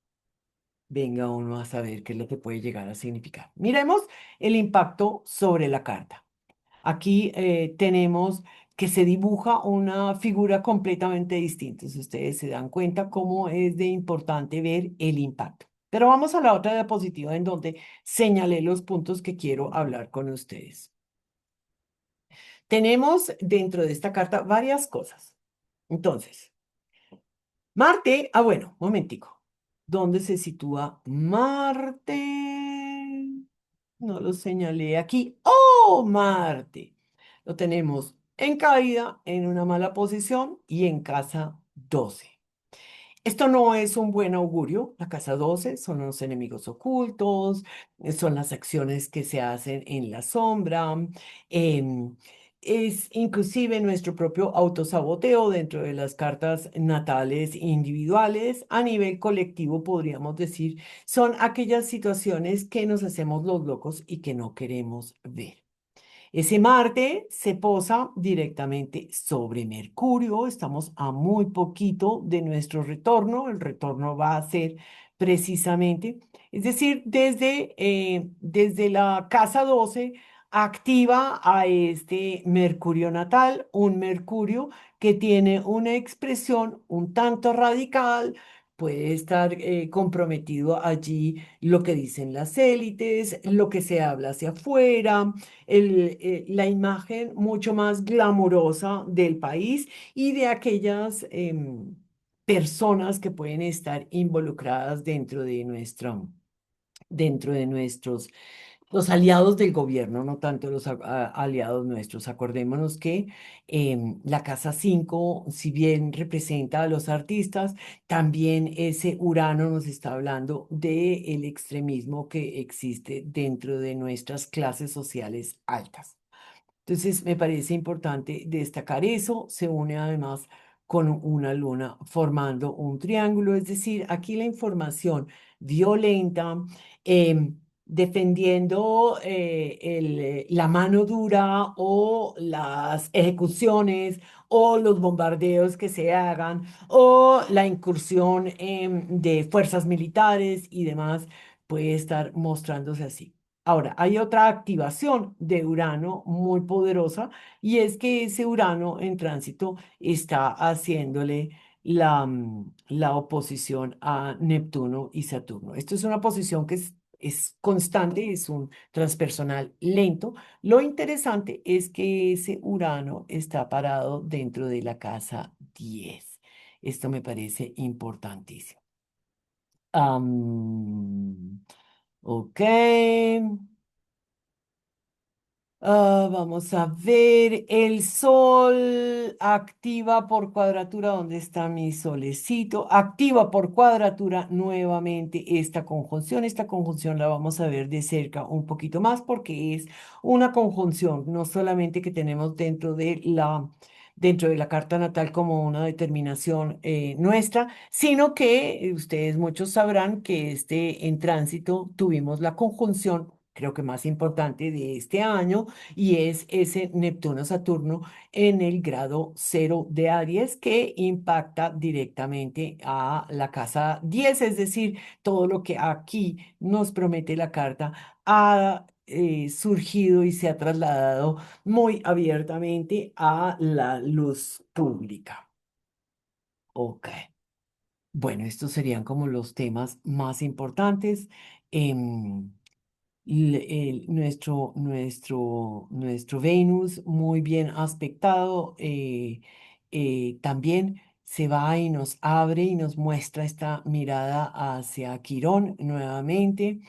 Venga uno a saber qué es lo que puede llegar a significar. Miremos el impacto sobre la carta. Aquí tenemos que se dibuja una figura completamente distinta. Si ustedes se dan cuenta cómo es de importante ver el impacto. Pero vamos a la otra diapositiva en donde señalé los puntos que quiero hablar con ustedes. Tenemos dentro de esta carta varias cosas. Entonces, Marte, bueno, momentico. ¿Dónde se sitúa Marte? No lo señalé aquí. ¡Oh, Marte! Lo tenemos en caída, en una mala posición y en casa 12. Esto no es un buen augurio. La casa 12 son los enemigos ocultos, son las acciones que se hacen en la sombra, em, es inclusive nuestro propio autosaboteo dentro de las cartas natales individuales. A nivel colectivo, podríamos decir, son aquellas situaciones que nos hacemos los locos y que no queremos ver. Ese Marte se posa directamente sobre Mercurio. Estamos a muy poquito de nuestro retorno. El retorno va a ser precisamente, es decir, desde la casa 12 activa a este Mercurio natal, un Mercurio que tiene una expresión un tanto radical. Puede estar comprometido allí lo que dicen las élites, lo que se habla hacia afuera, la imagen mucho más glamurosa del país y de aquellas personas que pueden estar involucradas dentro de los aliados del gobierno, no tanto los aliados nuestros. Acordémonos que la Casa 5, si bien representa a los artistas, también ese Urano nos está hablando del extremismo que existe dentro de nuestras clases sociales altas. Entonces, me parece importante destacar eso. Se une además con una luna formando un triángulo, es decir, aquí la información violenta, defendiendo la mano dura o las ejecuciones o los bombardeos que se hagan o la incursión de fuerzas militares y demás, puede estar mostrándose así. Ahora, hay otra activación de Urano muy poderosa y es que ese Urano en tránsito está haciéndole la oposición a Neptuno y Saturno. Esto es una posición que es constante, es un transpersonal lento. Lo interesante es que ese Urano está parado dentro de la casa 10. Esto me parece importantísimo. Ok. Vamos a ver, el Sol activa por cuadratura, ¿dónde está mi solecito? Activa por cuadratura nuevamente esta conjunción. Esta conjunción la vamos a ver de cerca un poquito más porque es una conjunción, no solamente que tenemos dentro de la carta natal como una determinación nuestra, sino que ustedes muchos sabrán que en tránsito tuvimos la conjunción, creo que más importante de este año, y es ese Neptuno-Saturno en el grado 0 de Aries que impacta directamente a la casa 10, es decir, todo lo que aquí nos promete la carta surgido y se ha trasladado muy abiertamente a la luz pública. Ok. Bueno, estos serían como los temas más importantes. Em, nuestro Venus muy bien aspectado, también se va y nos abre y nos muestra esta mirada hacia Quirón nuevamente,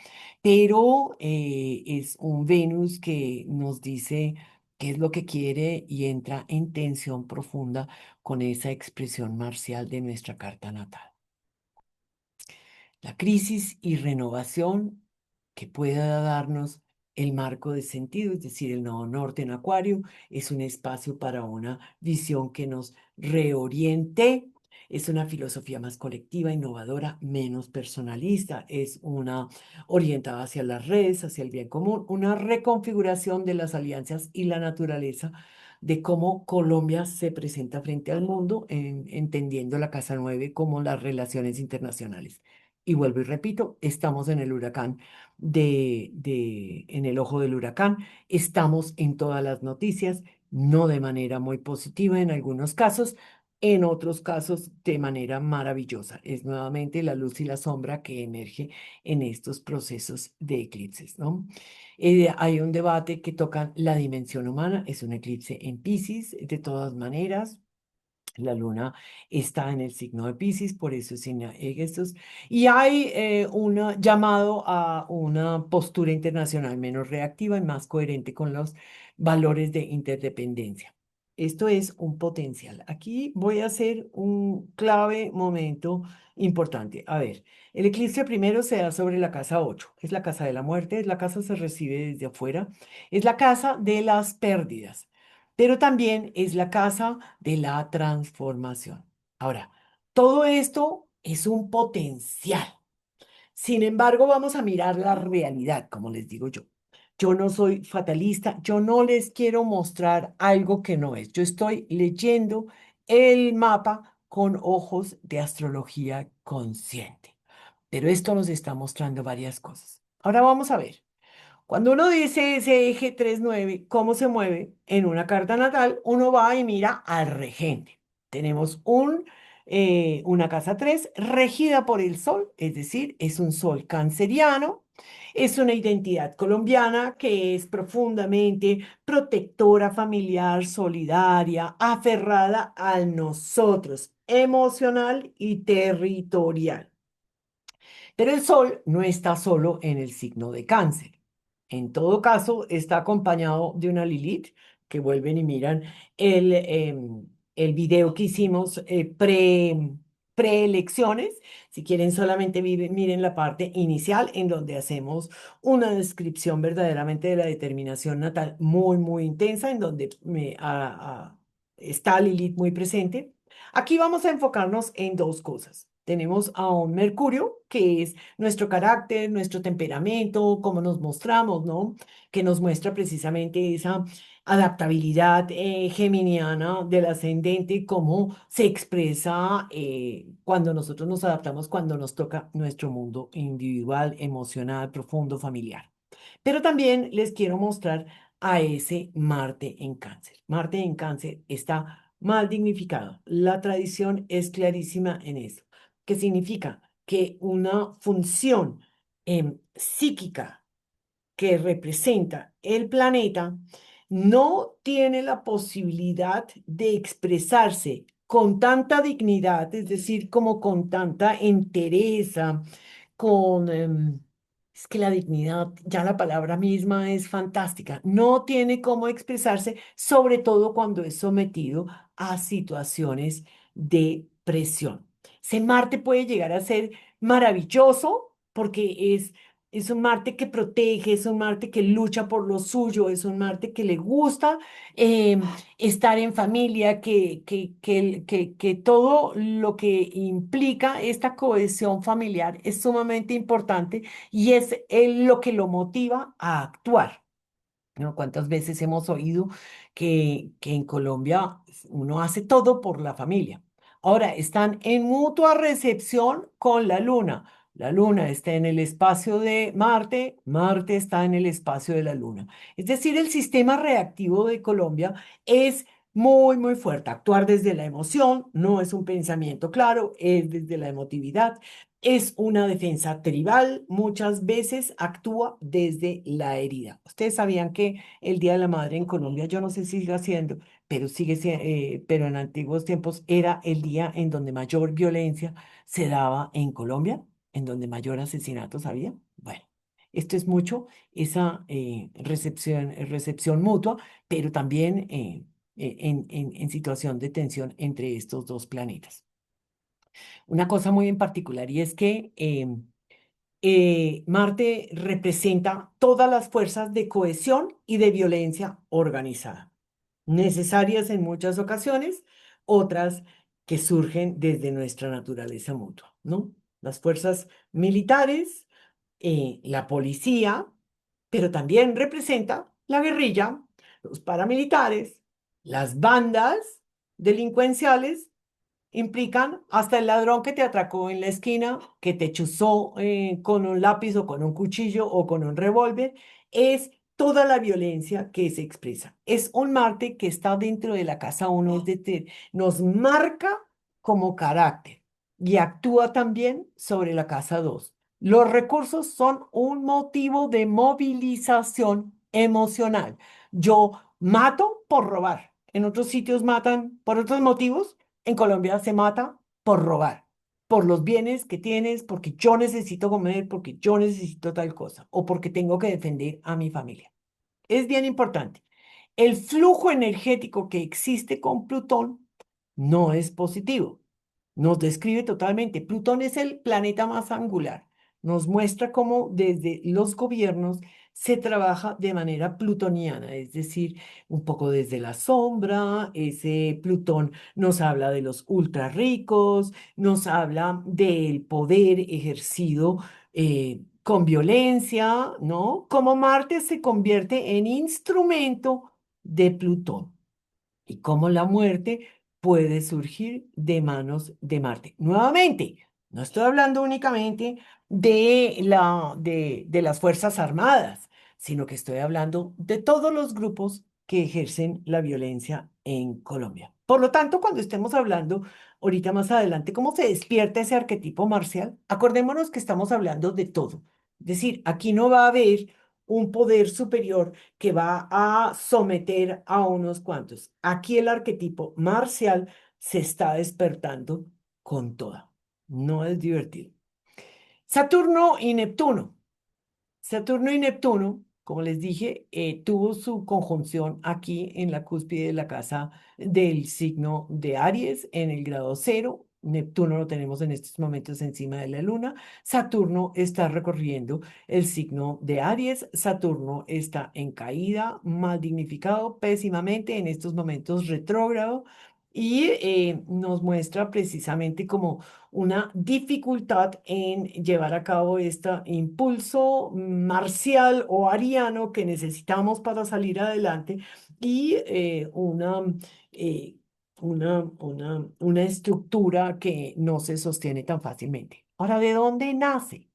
pero es un Venus que nos dice qué es lo que quiere y entra en tensión profunda con esa expresión marcial de nuestra carta natal. La crisis y renovación que pueda darnos el marco de sentido, es decir, el nodo norte en Acuario, es un espacio para una visión que nos reoriente. Es una filosofía más colectiva, innovadora, menos personalista. Es una orientada hacia las redes, hacia el bien común, una reconfiguración de las alianzas y la naturaleza de cómo Colombia se presenta frente al mundo, entendiendo la Casa 9 como las relaciones internacionales. Y vuelvo y repito, estamos en el huracán en el ojo del huracán, estamos en todas las noticias, no de manera muy positiva en algunos casos, en otros casos de manera maravillosa. Es nuevamente la luz y la sombra que emerge en estos procesos de eclipses, ¿no? Hay un debate que toca la dimensión humana, es un eclipse en Piscis, de todas maneras. La luna está en el signo de Piscis, por eso es estos. Y hay un llamado a una postura internacional menos reactiva y más coherente con los valores de interdependencia. Esto es un potencial. Aquí voy a hacer un clave momento importante. A ver, el eclipse primero se da sobre la casa 8. Es la casa de la muerte, es la casa se recibe desde afuera, es la casa de las pérdidas, pero también es la casa de la transformación. Ahora, todo esto es un potencial. Sin embargo, vamos a mirar la realidad, como les digo yo. Yo no soy fatalista, yo no les quiero mostrar algo que no es. Yo estoy leyendo el mapa con ojos de astrología consciente. Pero esto nos está mostrando varias cosas. Ahora vamos a ver. Cuando uno dice ese eje 3-9, ¿cómo se mueve? En una carta natal, uno va y mira al regente. Tenemos una casa 3 regida por el sol, es decir, es un sol canceriano, es una identidad colombiana que es profundamente protectora, familiar, solidaria, aferrada a nosotros, emocional y territorial. Pero el Sol no está solo en el signo de Cáncer. En todo caso, está acompañado de una Lilith, que vuelven y miran el video que hicimos preelecciones. Si quieren, solamente miren la parte inicial en donde hacemos una descripción verdaderamente de la determinación natal muy, muy intensa, en donde está Lilith muy presente. Aquí vamos a enfocarnos en dos cosas. Tenemos a un Mercurio, que es nuestro carácter, nuestro temperamento, cómo nos mostramos, ¿no? Que nos muestra precisamente esa adaptabilidad geminiana del ascendente, cómo se expresa cuando nosotros nos adaptamos, cuando nos toca nuestro mundo individual, emocional, profundo, familiar. Pero también les quiero mostrar a ese Marte en Cáncer. Marte en Cáncer está mal dignificado. La tradición es clarísima en eso. ¿Qué significa? Que una función psíquica que representa el planeta no tiene la posibilidad de expresarse con tanta dignidad, es decir, como con tanta entereza, es que la dignidad, ya la palabra misma es fantástica, no tiene cómo expresarse, sobre todo cuando es sometido a situaciones de presión. Ese Marte puede llegar a ser maravilloso porque es un Marte que protege, es un Marte que lucha por lo suyo, es un Marte que le gusta eh, estar en familia, que todo lo que implica esta cohesión familiar es sumamente importante y es lo que lo motiva a actuar. ¿No? ¿Cuántas veces hemos oído que en Colombia uno hace todo por la familia? Ahora, están en mutua recepción con la luna. La Luna está en el espacio de Marte, Marte está en el espacio de la Luna. Es decir, el sistema reactivo de Colombia es muy, muy fuerte. Actuar desde la emoción no es un pensamiento claro, es desde la emotividad. Es una defensa tribal, muchas veces actúa desde la herida. Ustedes sabían que el Día de la Madre en Colombia, yo no sé si sigue siendo, pero pero en antiguos tiempos era el día en donde mayor violencia se daba en Colombia, en donde mayor asesinatos había. Bueno, esto es mucho esa recepción mutua, pero también en situación de tensión entre estos dos planetas. Una cosa muy en particular y es que Marte representa todas las fuerzas de cohesión y de violencia organizada, necesarias en muchas ocasiones, otras que surgen desde nuestra naturaleza mutua, ¿no? Las fuerzas militares, la policía, pero también representa la guerrilla, los paramilitares, las bandas delincuenciales implican hasta el ladrón que te atracó en la esquina, que te chuzó con un lápiz o con un cuchillo o con un revólver, es toda la violencia que se expresa. Es un Marte que está dentro de la casa uno, es decir, nos marca como carácter y actúa también sobre la casa 2. Los recursos son un motivo de movilización emocional. Yo mato por robar. En otros sitios matan por otros motivos. En Colombia se mata por robar, por los bienes que tienes, porque yo necesito comer, porque yo necesito tal cosa, o porque tengo que defender a mi familia. Es bien importante. El flujo energético que existe con Plutón no es positivo. Nos describe totalmente. Plutón es el planeta más angular. Nos muestra cómo desde los gobiernos se trabaja de manera plutoniana, es decir, un poco desde la sombra. Ese Plutón nos habla de los ultra ricos, nos habla del poder ejercido con violencia, ¿no? Como Marte se convierte en instrumento de Plutón y cómo la muerte puede surgir de manos de Marte. Nuevamente, no estoy hablando únicamente de las Fuerzas Armadas, sino que estoy hablando de todos los grupos que ejercen la violencia en Colombia. Por lo tanto, cuando estemos hablando ahorita más adelante cómo se despierta ese arquetipo marcial, acordémonos que estamos hablando de todo. Es decir, aquí no va a haber un poder superior que va a someter a unos cuantos. Aquí el arquetipo marcial se está despertando con toda. No es divertido. Saturno y Neptuno. Saturno y Neptuno, como les dije, tuvo su conjunción aquí en la cúspide de la casa del signo de Aries en el grado cero. Neptuno lo tenemos en estos momentos encima de la luna. Saturno está recorriendo el signo de Aries. Saturno está en caída, mal dignificado, pésimamente, en estos momentos retrógrado. Y nos muestra precisamente como una dificultad en llevar a cabo este impulso marcial o ariano que necesitamos para salir adelante y eh, una estructura que no se sostiene tan fácilmente. Ahora, ¿de dónde nace?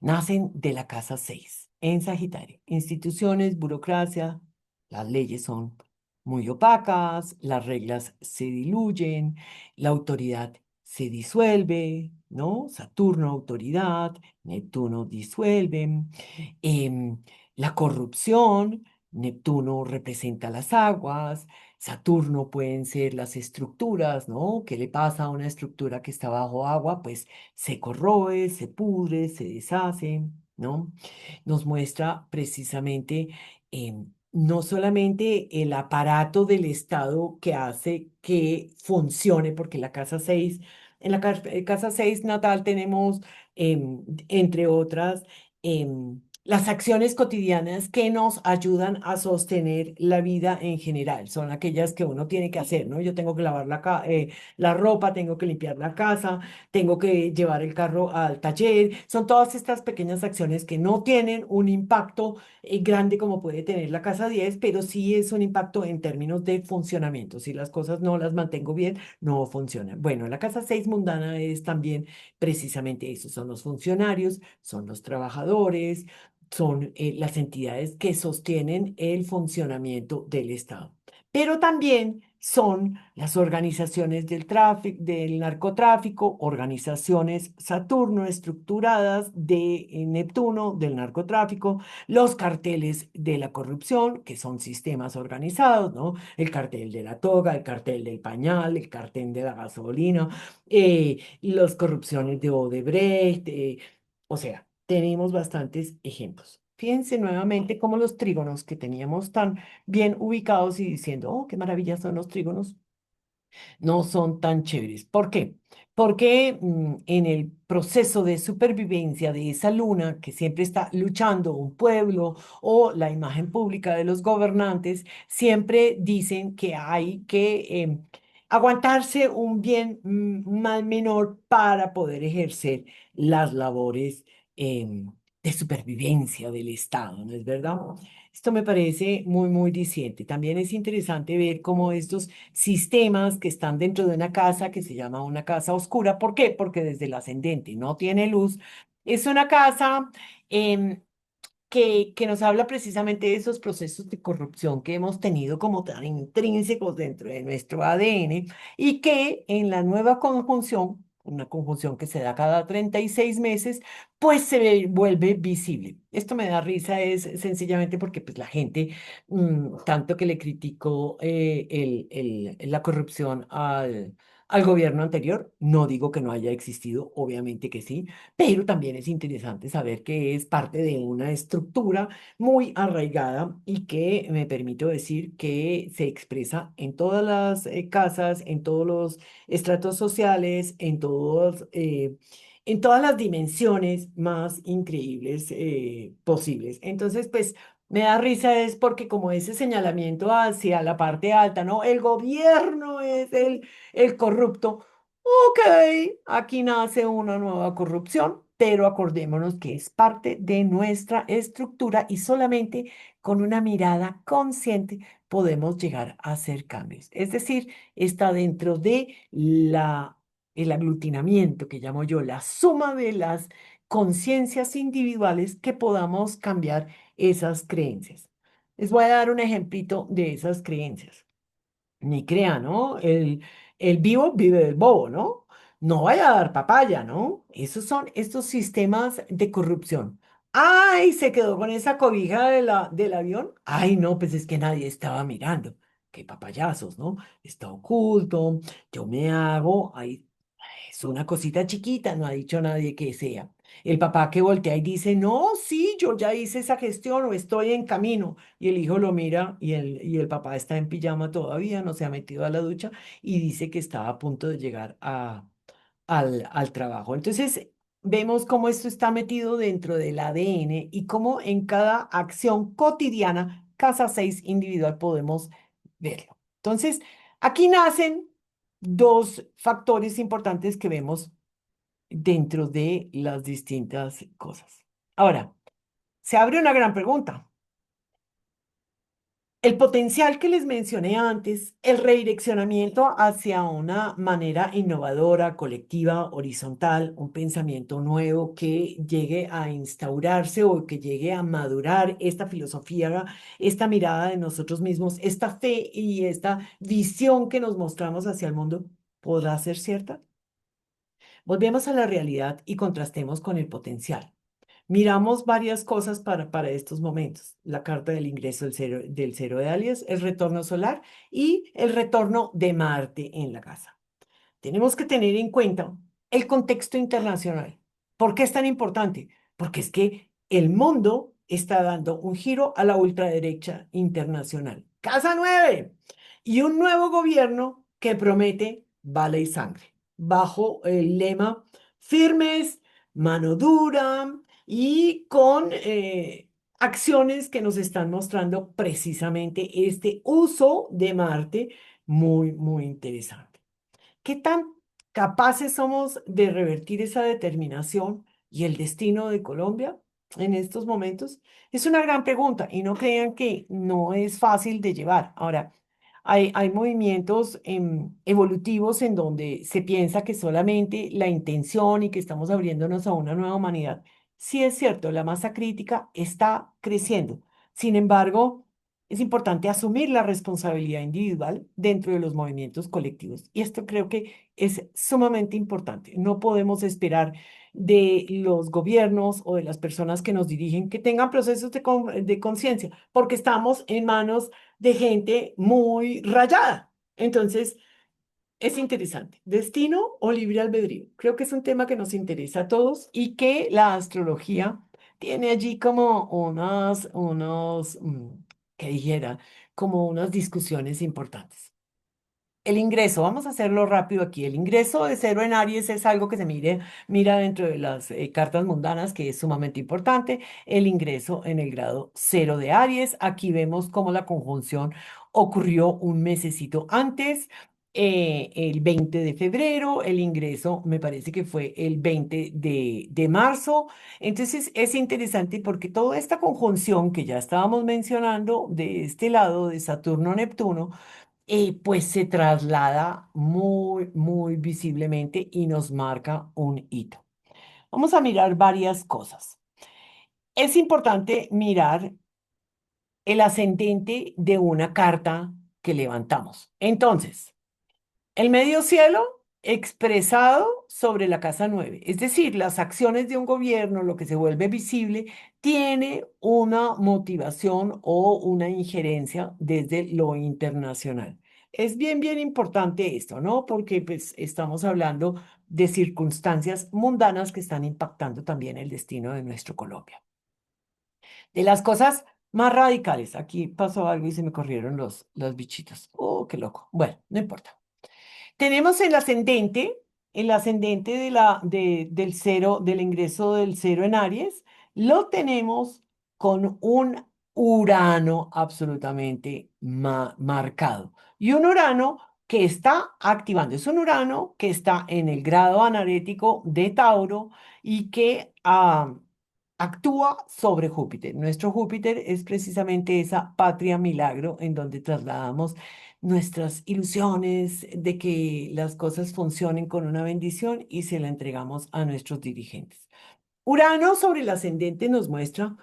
Nacen de la casa 6 en Sagitario. Instituciones, burocracia, las leyes son muy opacas, las reglas se diluyen, la autoridad se disuelve, ¿no? Saturno, autoridad, Neptuno disuelve. Em, la corrupción, Neptuno representa las aguas, Saturno pueden ser las estructuras, ¿no? ¿Qué le pasa a una estructura que está bajo agua? Pues se corroe, se pudre, se deshace, ¿no? Nos muestra precisamente no solamente el aparato del Estado que hace que funcione, porque la casa 6, en la casa 6 natal tenemos, entre otras, Las acciones cotidianas que nos ayudan a sostener la vida en general son aquellas que uno tiene que hacer, ¿no? Yo tengo que lavar la ropa, tengo que limpiar la casa, tengo que llevar el carro al taller. Son todas estas pequeñas acciones que no tienen un impacto grande como puede tener la casa 10, pero sí es un impacto en términos de funcionamiento. Si las cosas no las mantengo bien, no funcionan. Bueno, la casa 6 mundana es también precisamente eso, son los funcionarios, son los trabajadores, son las entidades que sostienen el funcionamiento del Estado. Pero también son las organizaciones del tráfico, del narcotráfico, organizaciones Saturno estructuradas de Neptuno, del narcotráfico, los carteles de la corrupción, que son sistemas organizados, ¿no? El cartel de la toga, el cartel del pañal, el cartel de la gasolina, las corrupciones de Odebrecht, o sea, tenemos bastantes ejemplos. Fíjense nuevamente cómo los trígonos que teníamos tan bien ubicados y diciendo, oh, qué maravilla son los trígonos, no son tan chéveres. ¿Por qué? Porque en el proceso de supervivencia de esa luna que siempre está luchando un pueblo o la imagen pública de los gobernantes, siempre dicen que hay que aguantarse un bien mal menor para poder ejercer las labores de supervivencia del Estado, ¿no es verdad? Esto me parece muy, muy diciente. También es interesante ver cómo estos sistemas que están dentro de una casa que se llama una casa oscura. ¿Por qué? Porque desde el ascendente no tiene luz. Es una casa em, que nos habla precisamente de esos procesos de corrupción que hemos tenido como tan intrínsecos dentro de nuestro ADN y que en la nueva conjunción, una conjunción que se da cada 36 meses, pues vuelve visible. Esto me da risa, es sencillamente porque pues, la gente, tanto que le criticó la corrupción al gobierno anterior, no digo que no haya existido, obviamente que sí, pero también es interesante saber que es parte de una estructura muy arraigada y que me permito decir que se expresa en todas las casas, en todos los estratos sociales, en todas las dimensiones más increíbles posibles. Entonces, pues me da risa es porque como ese señalamiento hacia la parte alta, ¿no? El gobierno es el corrupto. Ok, aquí nace una nueva corrupción, pero acordémonos que es parte de nuestra estructura y solamente con una mirada consciente podemos llegar a hacer cambios. Es decir, está dentro de el aglutinamiento que llamo yo, la suma de las conciencias individuales que podamos cambiar esas creencias. Les voy a dar un ejemplito de esas creencias. Ni crea, ¿no? El vivo vive del bobo, ¿no? No vaya a dar papaya, ¿no? Esos son estos sistemas de corrupción. ¡Ay! Se quedó con esa cobija del avión. ¡Ay, no! Pues es que nadie estaba mirando. ¡Qué papayazos!, ¿no? Está oculto. Yo me hago. Ay, es una cosita chiquita, no ha dicho nadie que sea. El papá que voltea y dice, no, sí, yo ya hice esa gestión o estoy en camino. Y el hijo lo mira y el papá está en pijama todavía, no se ha metido a la ducha y dice que está a punto de llegar al trabajo. Entonces, vemos cómo esto está metido dentro del ADN y cómo en cada acción cotidiana, casa 6 individual, podemos verlo. Entonces, aquí nacen dos factores importantes que vemos dentro de las distintas cosas. Ahora, se abre una gran pregunta. El potencial que les mencioné antes, el redireccionamiento hacia una manera innovadora, colectiva, horizontal, un pensamiento nuevo que llegue a instaurarse o que llegue a madurar esta filosofía, esta mirada de nosotros mismos, esta fe y esta visión que nos mostramos hacia el mundo, ¿podrá ser cierta? Volvemos a la realidad y contrastemos con el potencial. Miramos varias cosas para estos momentos. La carta del ingreso del cero de Alias, el retorno solar y el retorno de Marte en la casa. Tenemos que tener en cuenta el contexto internacional. ¿Por qué es tan importante? Porque es que el mundo está dando un giro a la ultraderecha internacional. Casa 9 y un nuevo gobierno que promete bala y sangre, bajo el lema firmes, mano dura y con acciones que nos están mostrando precisamente este uso de Marte muy, muy interesante. ¿Qué tan capaces somos de revertir esa determinación y el destino de Colombia en estos momentos? Es una gran pregunta y no crean que no es fácil de llevar. Ahora, hay movimientos evolutivos en donde se piensa que solamente la intención y que estamos abriéndonos a una nueva humanidad. Sí es cierto, la masa crítica está creciendo. Sin embargo, es importante asumir la responsabilidad individual dentro de los movimientos colectivos. Y esto creo que es sumamente importante. No podemos esperar de los gobiernos o de las personas que nos dirigen que tengan procesos de conciencia, porque estamos en manos de gente muy rayada. Entonces, es interesante. ¿Destino o libre albedrío? Creo que es un tema que nos interesa a todos y que la astrología tiene allí como que dijera, como unas discusiones importantes. El ingreso, vamos a hacerlo rápido aquí. El ingreso de cero en Aries es algo que mira dentro de las cartas mundanas, que es sumamente importante. El ingreso en el grado cero de Aries. Aquí vemos cómo la conjunción ocurrió un mesecito antes, el 20 de febrero. El ingreso me parece que fue el 20 de marzo. Entonces es interesante porque toda esta conjunción que ya estábamos mencionando de este lado de Saturno-Neptuno, pues se traslada muy, muy visiblemente y nos marca un hito. Vamos a mirar varias cosas. Es importante mirar el ascendente de una carta que levantamos. Entonces, el medio cielo expresado sobre la casa 9, es decir, las acciones de un gobierno, lo que se vuelve visible, tiene una motivación o una injerencia desde lo internacional. Es bien, bien importante esto, ¿no? Porque pues estamos hablando de circunstancias mundanas que están impactando también el destino de nuestro Colombia. De las cosas más radicales, aquí pasó algo y se me corrieron los bichitos. Oh, qué loco. Bueno, no importa. Tenemos el ascendente del cero, del ingreso del cero en Aries, lo tenemos con un Urano absolutamente marcado. Y un Urano que está activando, es un Urano que está en el grado anarético de Tauro y que actúa sobre Júpiter. Nuestro Júpiter es precisamente esa patria milagro en donde trasladamos nuestras ilusiones de que las cosas funcionen con una bendición y se la entregamos a nuestros dirigentes. Urano sobre el ascendente nos muestra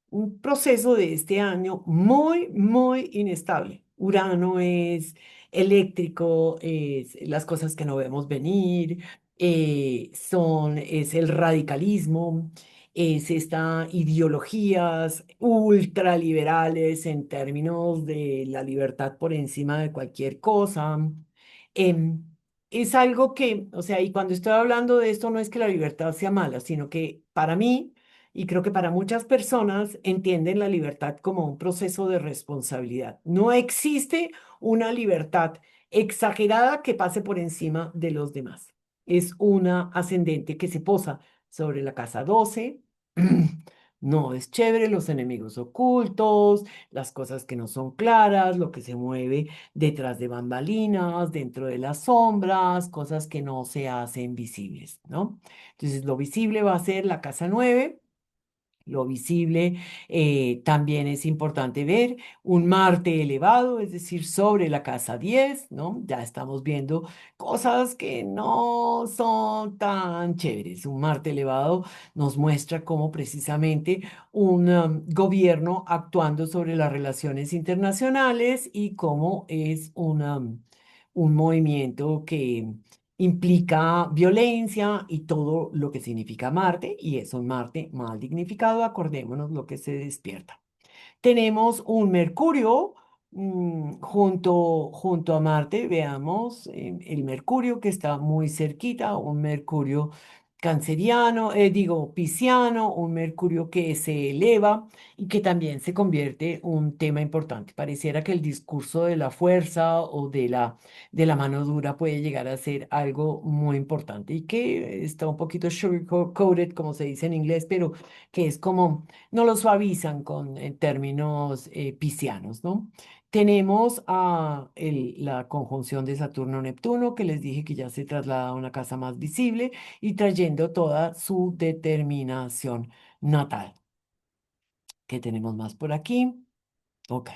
un proceso de este año muy, muy inestable. Urano es eléctrico, es las cosas que no vemos venir, es el radicalismo, es esta ideologías ultraliberales en términos de la libertad por encima de cualquier cosa. Em, es algo que, o sea, y cuando estoy hablando de esto, no es que la libertad sea mala, sino que para mí, y creo que para muchas personas entienden la libertad como un proceso de responsabilidad. No existe una libertad exagerada que pase por encima de los demás. Es una ascendente que se posa sobre la casa 12. No es chévere, los enemigos ocultos, las cosas que no son claras, lo que se mueve detrás de bambalinas, dentro de las sombras, cosas que no se hacen visibles, ¿no? Entonces, lo visible va a ser la casa 9. Lo visible, también es importante ver un Marte elevado, es decir, sobre la casa 10, ¿no? Ya estamos viendo cosas que no son tan chéveres. Un Marte elevado nos muestra cómo precisamente un gobierno actuando sobre las relaciones internacionales y cómo es un movimiento que implica violencia y todo lo que significa Marte, y es un Marte mal dignificado, acordémonos lo que se despierta. Tenemos un Mercurio junto a Marte, veamos el Mercurio que está muy cerquita, un Mercurio canceriano, digo, pisciano, un Mercurio que se eleva y que también se convierte un tema importante. Pareciera que el discurso de la fuerza o de la mano dura puede llegar a ser algo muy importante y que está un poquito sugar-coated, como se dice en inglés, pero que es como, no lo suavizan con términos piscianos, ¿no? Tenemos la conjunción de Saturno-Neptuno, que les dije que ya se traslada a una casa más visible y trayendo toda su determinación natal. ¿Qué tenemos más por aquí? Ok.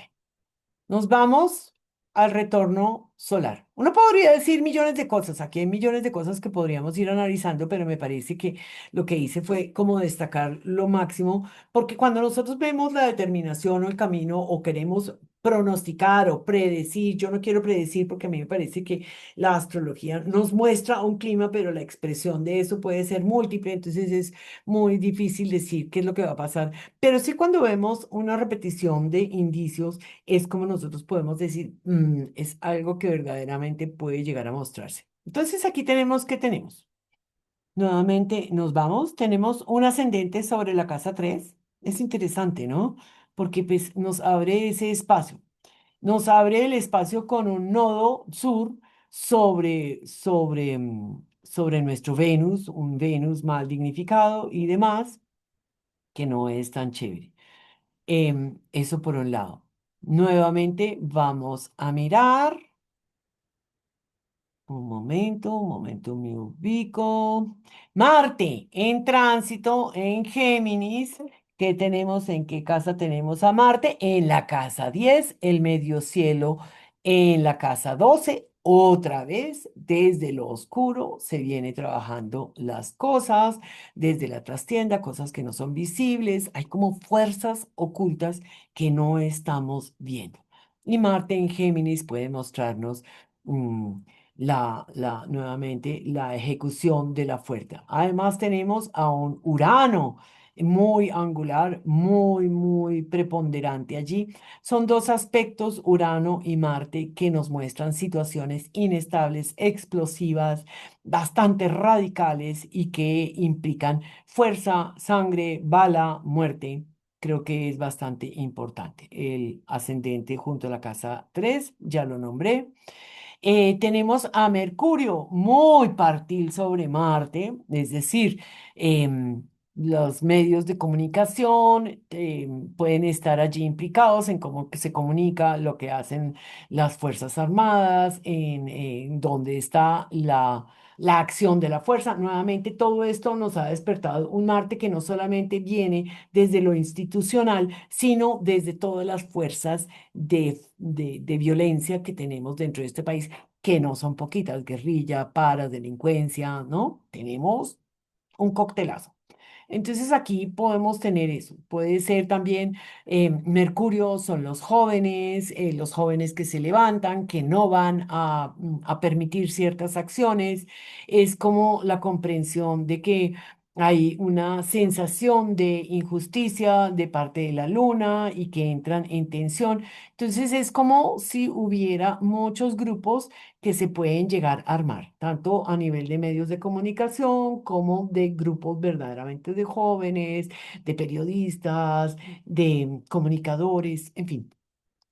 Nos vamos al retorno solar. Uno podría decir millones de cosas, aquí hay millones de cosas que podríamos ir analizando, pero me parece que lo que hice fue como destacar lo máximo, porque cuando nosotros vemos la determinación o el camino o queremos pronosticar o predecir, yo no quiero predecir porque a mí me parece que la astrología nos muestra un clima, pero la expresión de eso puede ser múltiple, entonces es muy difícil decir qué es lo que va a pasar, pero sí cuando vemos una repetición de indicios, es como nosotros podemos decir, es algo que verdaderamente puede llegar a mostrarse. Entonces aquí tenemos, ¿qué tenemos? Nuevamente nos vamos, tenemos un ascendente sobre la casa 3. Es interesante, ¿no? Porque pues nos abre ese espacio. Nos abre el espacio con un nodo sur sobre nuestro Venus, un Venus mal dignificado y demás, que no es tan chévere. Eso por un lado. Nuevamente vamos a mirar. Un momento, me ubico. Marte en tránsito en Géminis. ¿Qué tenemos? ¿En qué casa tenemos a Marte? En la casa 10, el medio cielo en la casa 12. Otra vez, desde lo oscuro se viene trabajando las cosas, desde la trastienda, cosas que no son visibles. Hay como fuerzas ocultas que no estamos viendo. Y Marte en Géminis puede mostrarnos mm, nuevamente la ejecución de la fuerza. Además tenemos a un Urano muy angular, muy preponderante allí. Son dos aspectos, Urano y Marte, que nos muestran situaciones inestables, explosivas, bastante radicales y que implican fuerza, sangre, bala, muerte. Creo que es bastante importante. El ascendente junto a la casa 3 ya lo nombré. Tenemos a Mercurio muy partil sobre Marte, es decir, los medios de comunicación pueden estar allí implicados en cómo que se comunica, lo que hacen las Fuerzas Armadas, en dónde está la acción de la fuerza. Nuevamente, todo esto nos ha despertado un Marte que no solamente viene desde lo institucional, sino desde todas las fuerzas de violencia que tenemos dentro de este país, que no son poquitas, guerrilla, paras, delincuencia, ¿no? Tenemos un coctelazo. Entonces aquí podemos tener eso. Puede ser también Mercurio, son los jóvenes que se levantan, que no van a permitir ciertas acciones. Es como la comprensión de que hay una sensación de injusticia de parte de la luna y que entran en tensión. Entonces es como si hubiera muchos grupos que se pueden llegar a armar, tanto a nivel de medios de comunicación como de grupos verdaderamente de jóvenes, de periodistas, de comunicadores, en fin.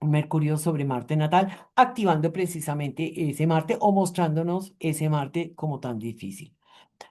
Un Mercurio sobre Marte natal, activando precisamente ese Marte o mostrándonos ese Marte como tan difícil.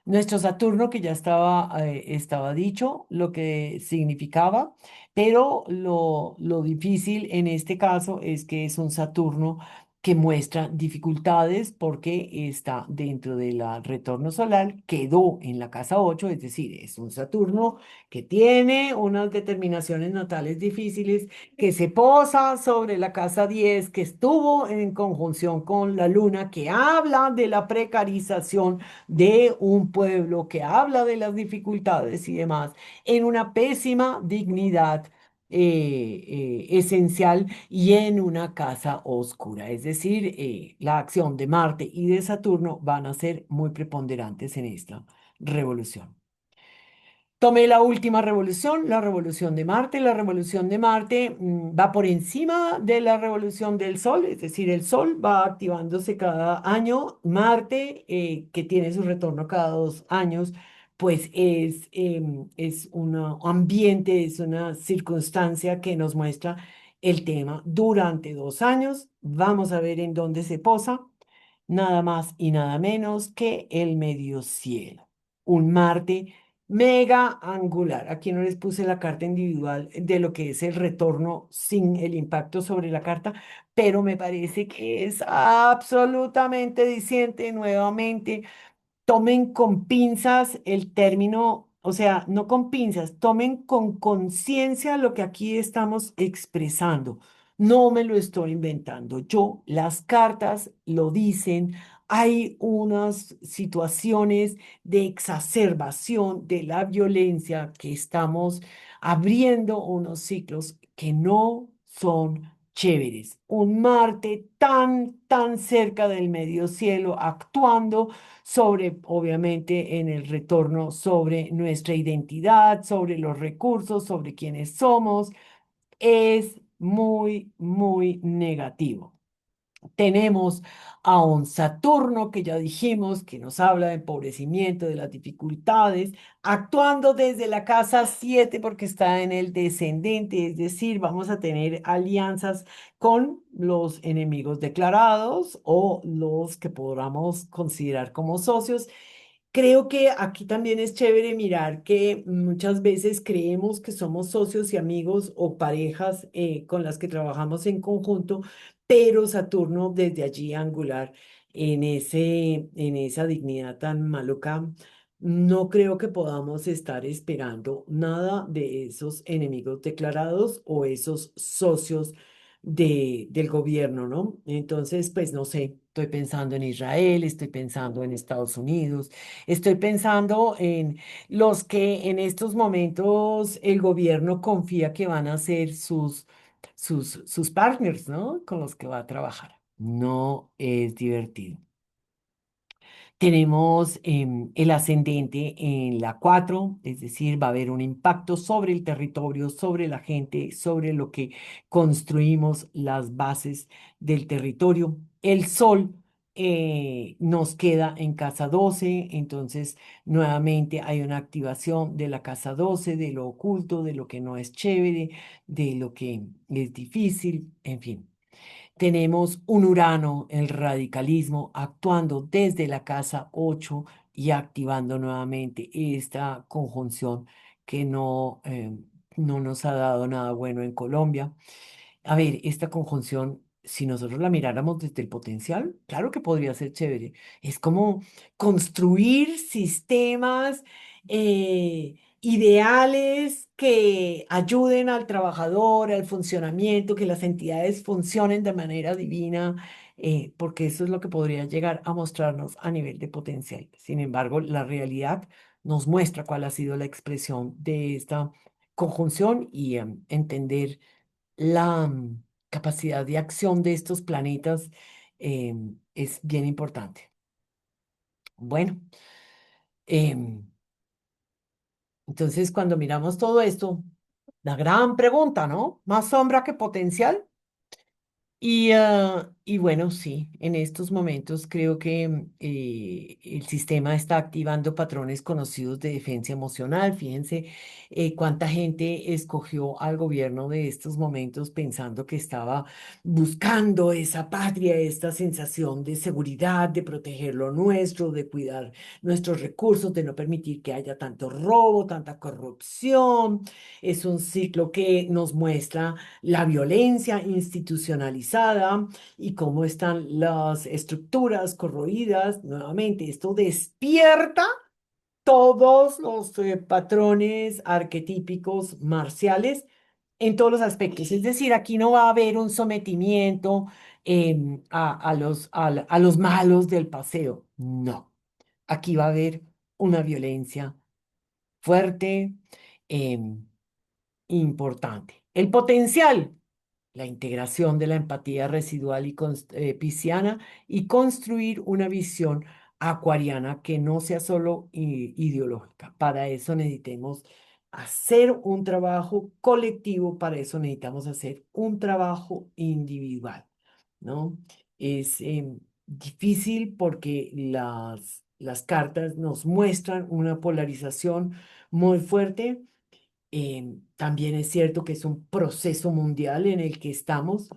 Nuestro Saturno, que ya estaba dicho, lo que significaba, pero lo difícil en este caso es que es un Saturno que muestra dificultades porque está dentro del retorno solar, quedó en la casa 8, es decir, es un Saturno que tiene unas determinaciones natales difíciles, que se posa sobre la casa 10, que estuvo en conjunción con la Luna, que habla de la precarización de un pueblo, que habla de las dificultades y demás, en una pésima dignidad esencial y en una casa oscura. Es decir, la acción de Marte y de Saturno van a ser muy preponderantes en esta revolución. Tomé la última revolución, la revolución de Marte. La revolución de Marte va por encima de la revolución del Sol, es decir, el Sol va activándose cada año. Marte, que tiene su retorno cada 2 años, pues es un ambiente, es una circunstancia que nos muestra el tema durante 2 años. Vamos a ver en dónde se posa, nada más y nada menos que el medio cielo. Un Marte mega angular. Aquí no les puse la carta individual de lo que es el retorno sin el impacto sobre la carta, pero me parece que es absolutamente diciente nuevamente. Tomen con pinzas el término, o sea, no con pinzas, tomen con conciencia lo que aquí estamos expresando. No me lo estoy inventando. Yo, las cartas lo dicen. Hay unas situaciones de exacerbación de la violencia que estamos abriendo unos ciclos que no son chéveres. Un Marte tan cerca del medio cielo actuando sobre, obviamente, en el retorno sobre nuestra identidad, sobre los recursos, sobre quiénes somos, es muy negativo. Tenemos a un Saturno que ya dijimos que nos habla de empobrecimiento, de las dificultades, actuando desde la casa 7 porque está en el descendente, es decir, vamos a tener alianzas con los enemigos declarados o los que podamos considerar como socios. Creo que aquí también es chévere mirar que muchas veces creemos que somos socios y amigos o parejas con las que trabajamos en conjunto, pero Saturno desde allí angular en esa dignidad tan maluca, no creo que podamos estar esperando nada de esos enemigos declarados o esos socios del gobierno, ¿no? Entonces, pues no sé, estoy pensando en Israel, estoy pensando en Estados Unidos. Estoy pensando en los que en estos momentos el gobierno confía que van a ser sus partners, ¿no? Con los que va a trabajar. No es divertido. Tenemos el ascendente en la 4, es decir, va a haber un impacto sobre el territorio, sobre la gente, sobre lo que construimos, las bases del territorio. El Sol nos queda en casa 12, entonces nuevamente hay una activación de la casa 12, de lo oculto, de lo que no es chévere, de lo que es difícil, en fin. Tenemos un Urano, el radicalismo, actuando desde la casa 8 y activando nuevamente esta conjunción que no nos ha dado nada bueno en Colombia. A ver, esta conjunción, si nosotros la miráramos desde el potencial, claro que podría ser chévere. Es como construir sistemas ideales que ayuden al trabajador, al funcionamiento, que las entidades funcionen de manera divina, porque eso es lo que podría llegar a mostrarnos a nivel de potencial. Sin embargo, la realidad nos muestra cuál ha sido la expresión de esta conjunción y entender la capacidad de acción de estos planetas es bien importante. Bueno, em, entonces cuando miramos todo esto, la gran pregunta, ¿no? ¿Más sombra que potencial? Y bueno, sí, en estos momentos creo que el sistema está activando patrones conocidos de defensa emocional. Fíjense cuánta gente escogió al gobierno de estos momentos pensando que estaba buscando esa patria, esta sensación de seguridad, de proteger lo nuestro, de cuidar nuestros recursos, de no permitir que haya tanto robo, tanta corrupción. Es un ciclo que nos muestra la violencia institucionalizada y cómo están las estructuras corroídas. Nuevamente, esto despierta todos los patrones arquetípicos marciales en todos los aspectos. Es decir, aquí no va a haber un sometimiento a los malos del paseo. No, aquí va a haber una violencia fuerte, em, importante. El potencial, la integración de la empatía residual y pisciana y construir una visión acuariana que no sea solo ideológica. Para eso necesitamos hacer un trabajo colectivo, para eso necesitamos hacer un trabajo individual, ¿no? Es difícil porque las cartas nos muestran una polarización muy fuerte. También es cierto que es un proceso mundial en el que estamos.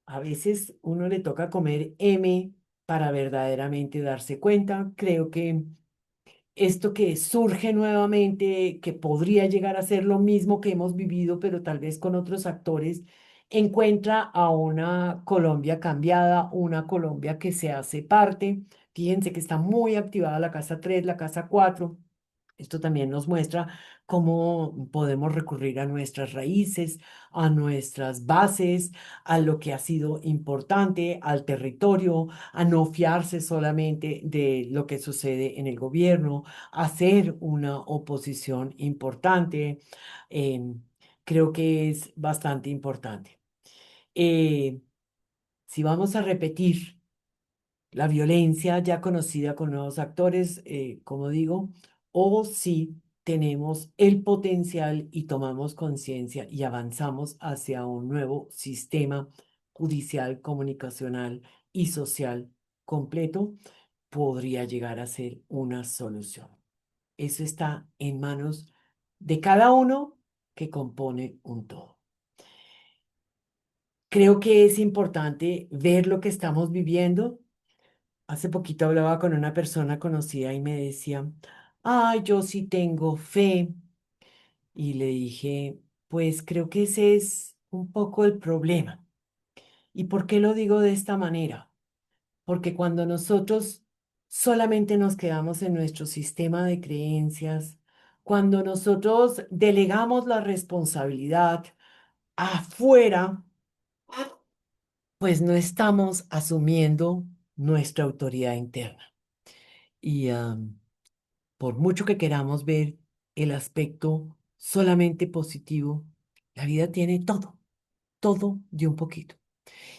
A veces uno le toca comer M para verdaderamente darse cuenta. Creo que esto que surge nuevamente, que podría llegar a ser lo mismo que hemos vivido, pero tal vez con otros actores, encuentra a una Colombia cambiada, una Colombia que se hace parte. Fíjense que está muy activada la casa 3, la casa 4. Esto también nos muestra cómo podemos recurrir a nuestras raíces, a nuestras bases, a lo que ha sido importante, al territorio, a no fiarse solamente de lo que sucede en el gobierno, a hacer una oposición importante. Em, Creo que es bastante importante. Eh, si vamos a repetir la violencia ya conocida con nuevos actores, como digo, o si tenemos el potencial y tomamos conciencia y avanzamos hacia un nuevo sistema judicial, comunicacional y social completo, podría llegar a ser una solución. Eso está en manos de cada uno que compone un todo. Creo que es importante ver lo que estamos viviendo. Hace poquito hablaba con una persona conocida y me decía, ay, yo sí tengo fe. Y le dije, pues creo que ese es un poco el problema. ¿Y por qué lo digo de esta manera? Porque cuando nosotros solamente nos quedamos en nuestro sistema de creencias, cuando nosotros delegamos la responsabilidad afuera, pues no estamos asumiendo nuestra autoridad interna. Y por mucho que queramos ver el aspecto solamente positivo, la vida tiene todo, todo de un poquito.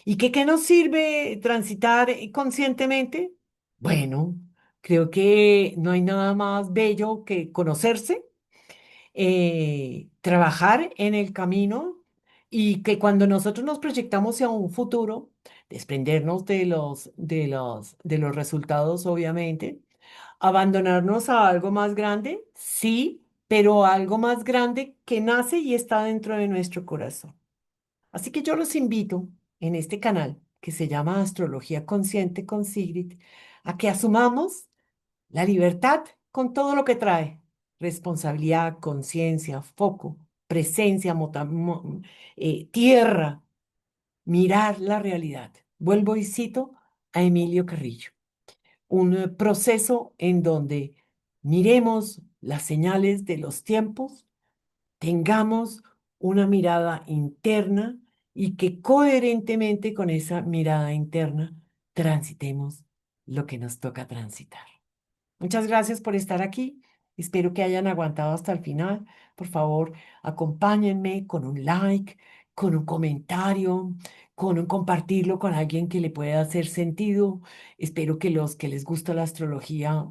¿Y qué nos sirve transitar conscientemente? Bueno, creo que no hay nada más bello que conocerse, trabajar en el camino y que cuando nosotros nos proyectamos hacia un futuro, desprendernos de los resultados, obviamente, abandonarnos a algo más grande, sí, pero algo más grande que nace y está dentro de nuestro corazón. Así que yo los invito en este canal que se llama Astrología Consciente con Sigrid a que asumamos la libertad con todo lo que trae. Responsabilidad, conciencia, foco, presencia, tierra, mirar la realidad. Vuelvo y cito a Emilio Carrillo. Un proceso en donde miremos las señales de los tiempos, tengamos una mirada interna y que coherentemente con esa mirada interna transitemos lo que nos toca transitar. Muchas gracias por estar aquí. Espero que hayan aguantado hasta el final. Por favor, acompáñenme con un like, con un comentario, con un compartirlo con alguien que le pueda hacer sentido. Espero que los que les gusta la astrología,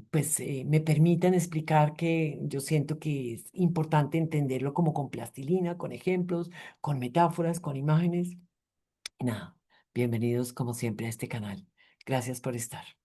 pues me permitan explicar que yo siento que es importante entenderlo como con plastilina, con ejemplos, con metáforas, con imágenes. Y nada, bienvenidos como siempre a este canal. Gracias por estar.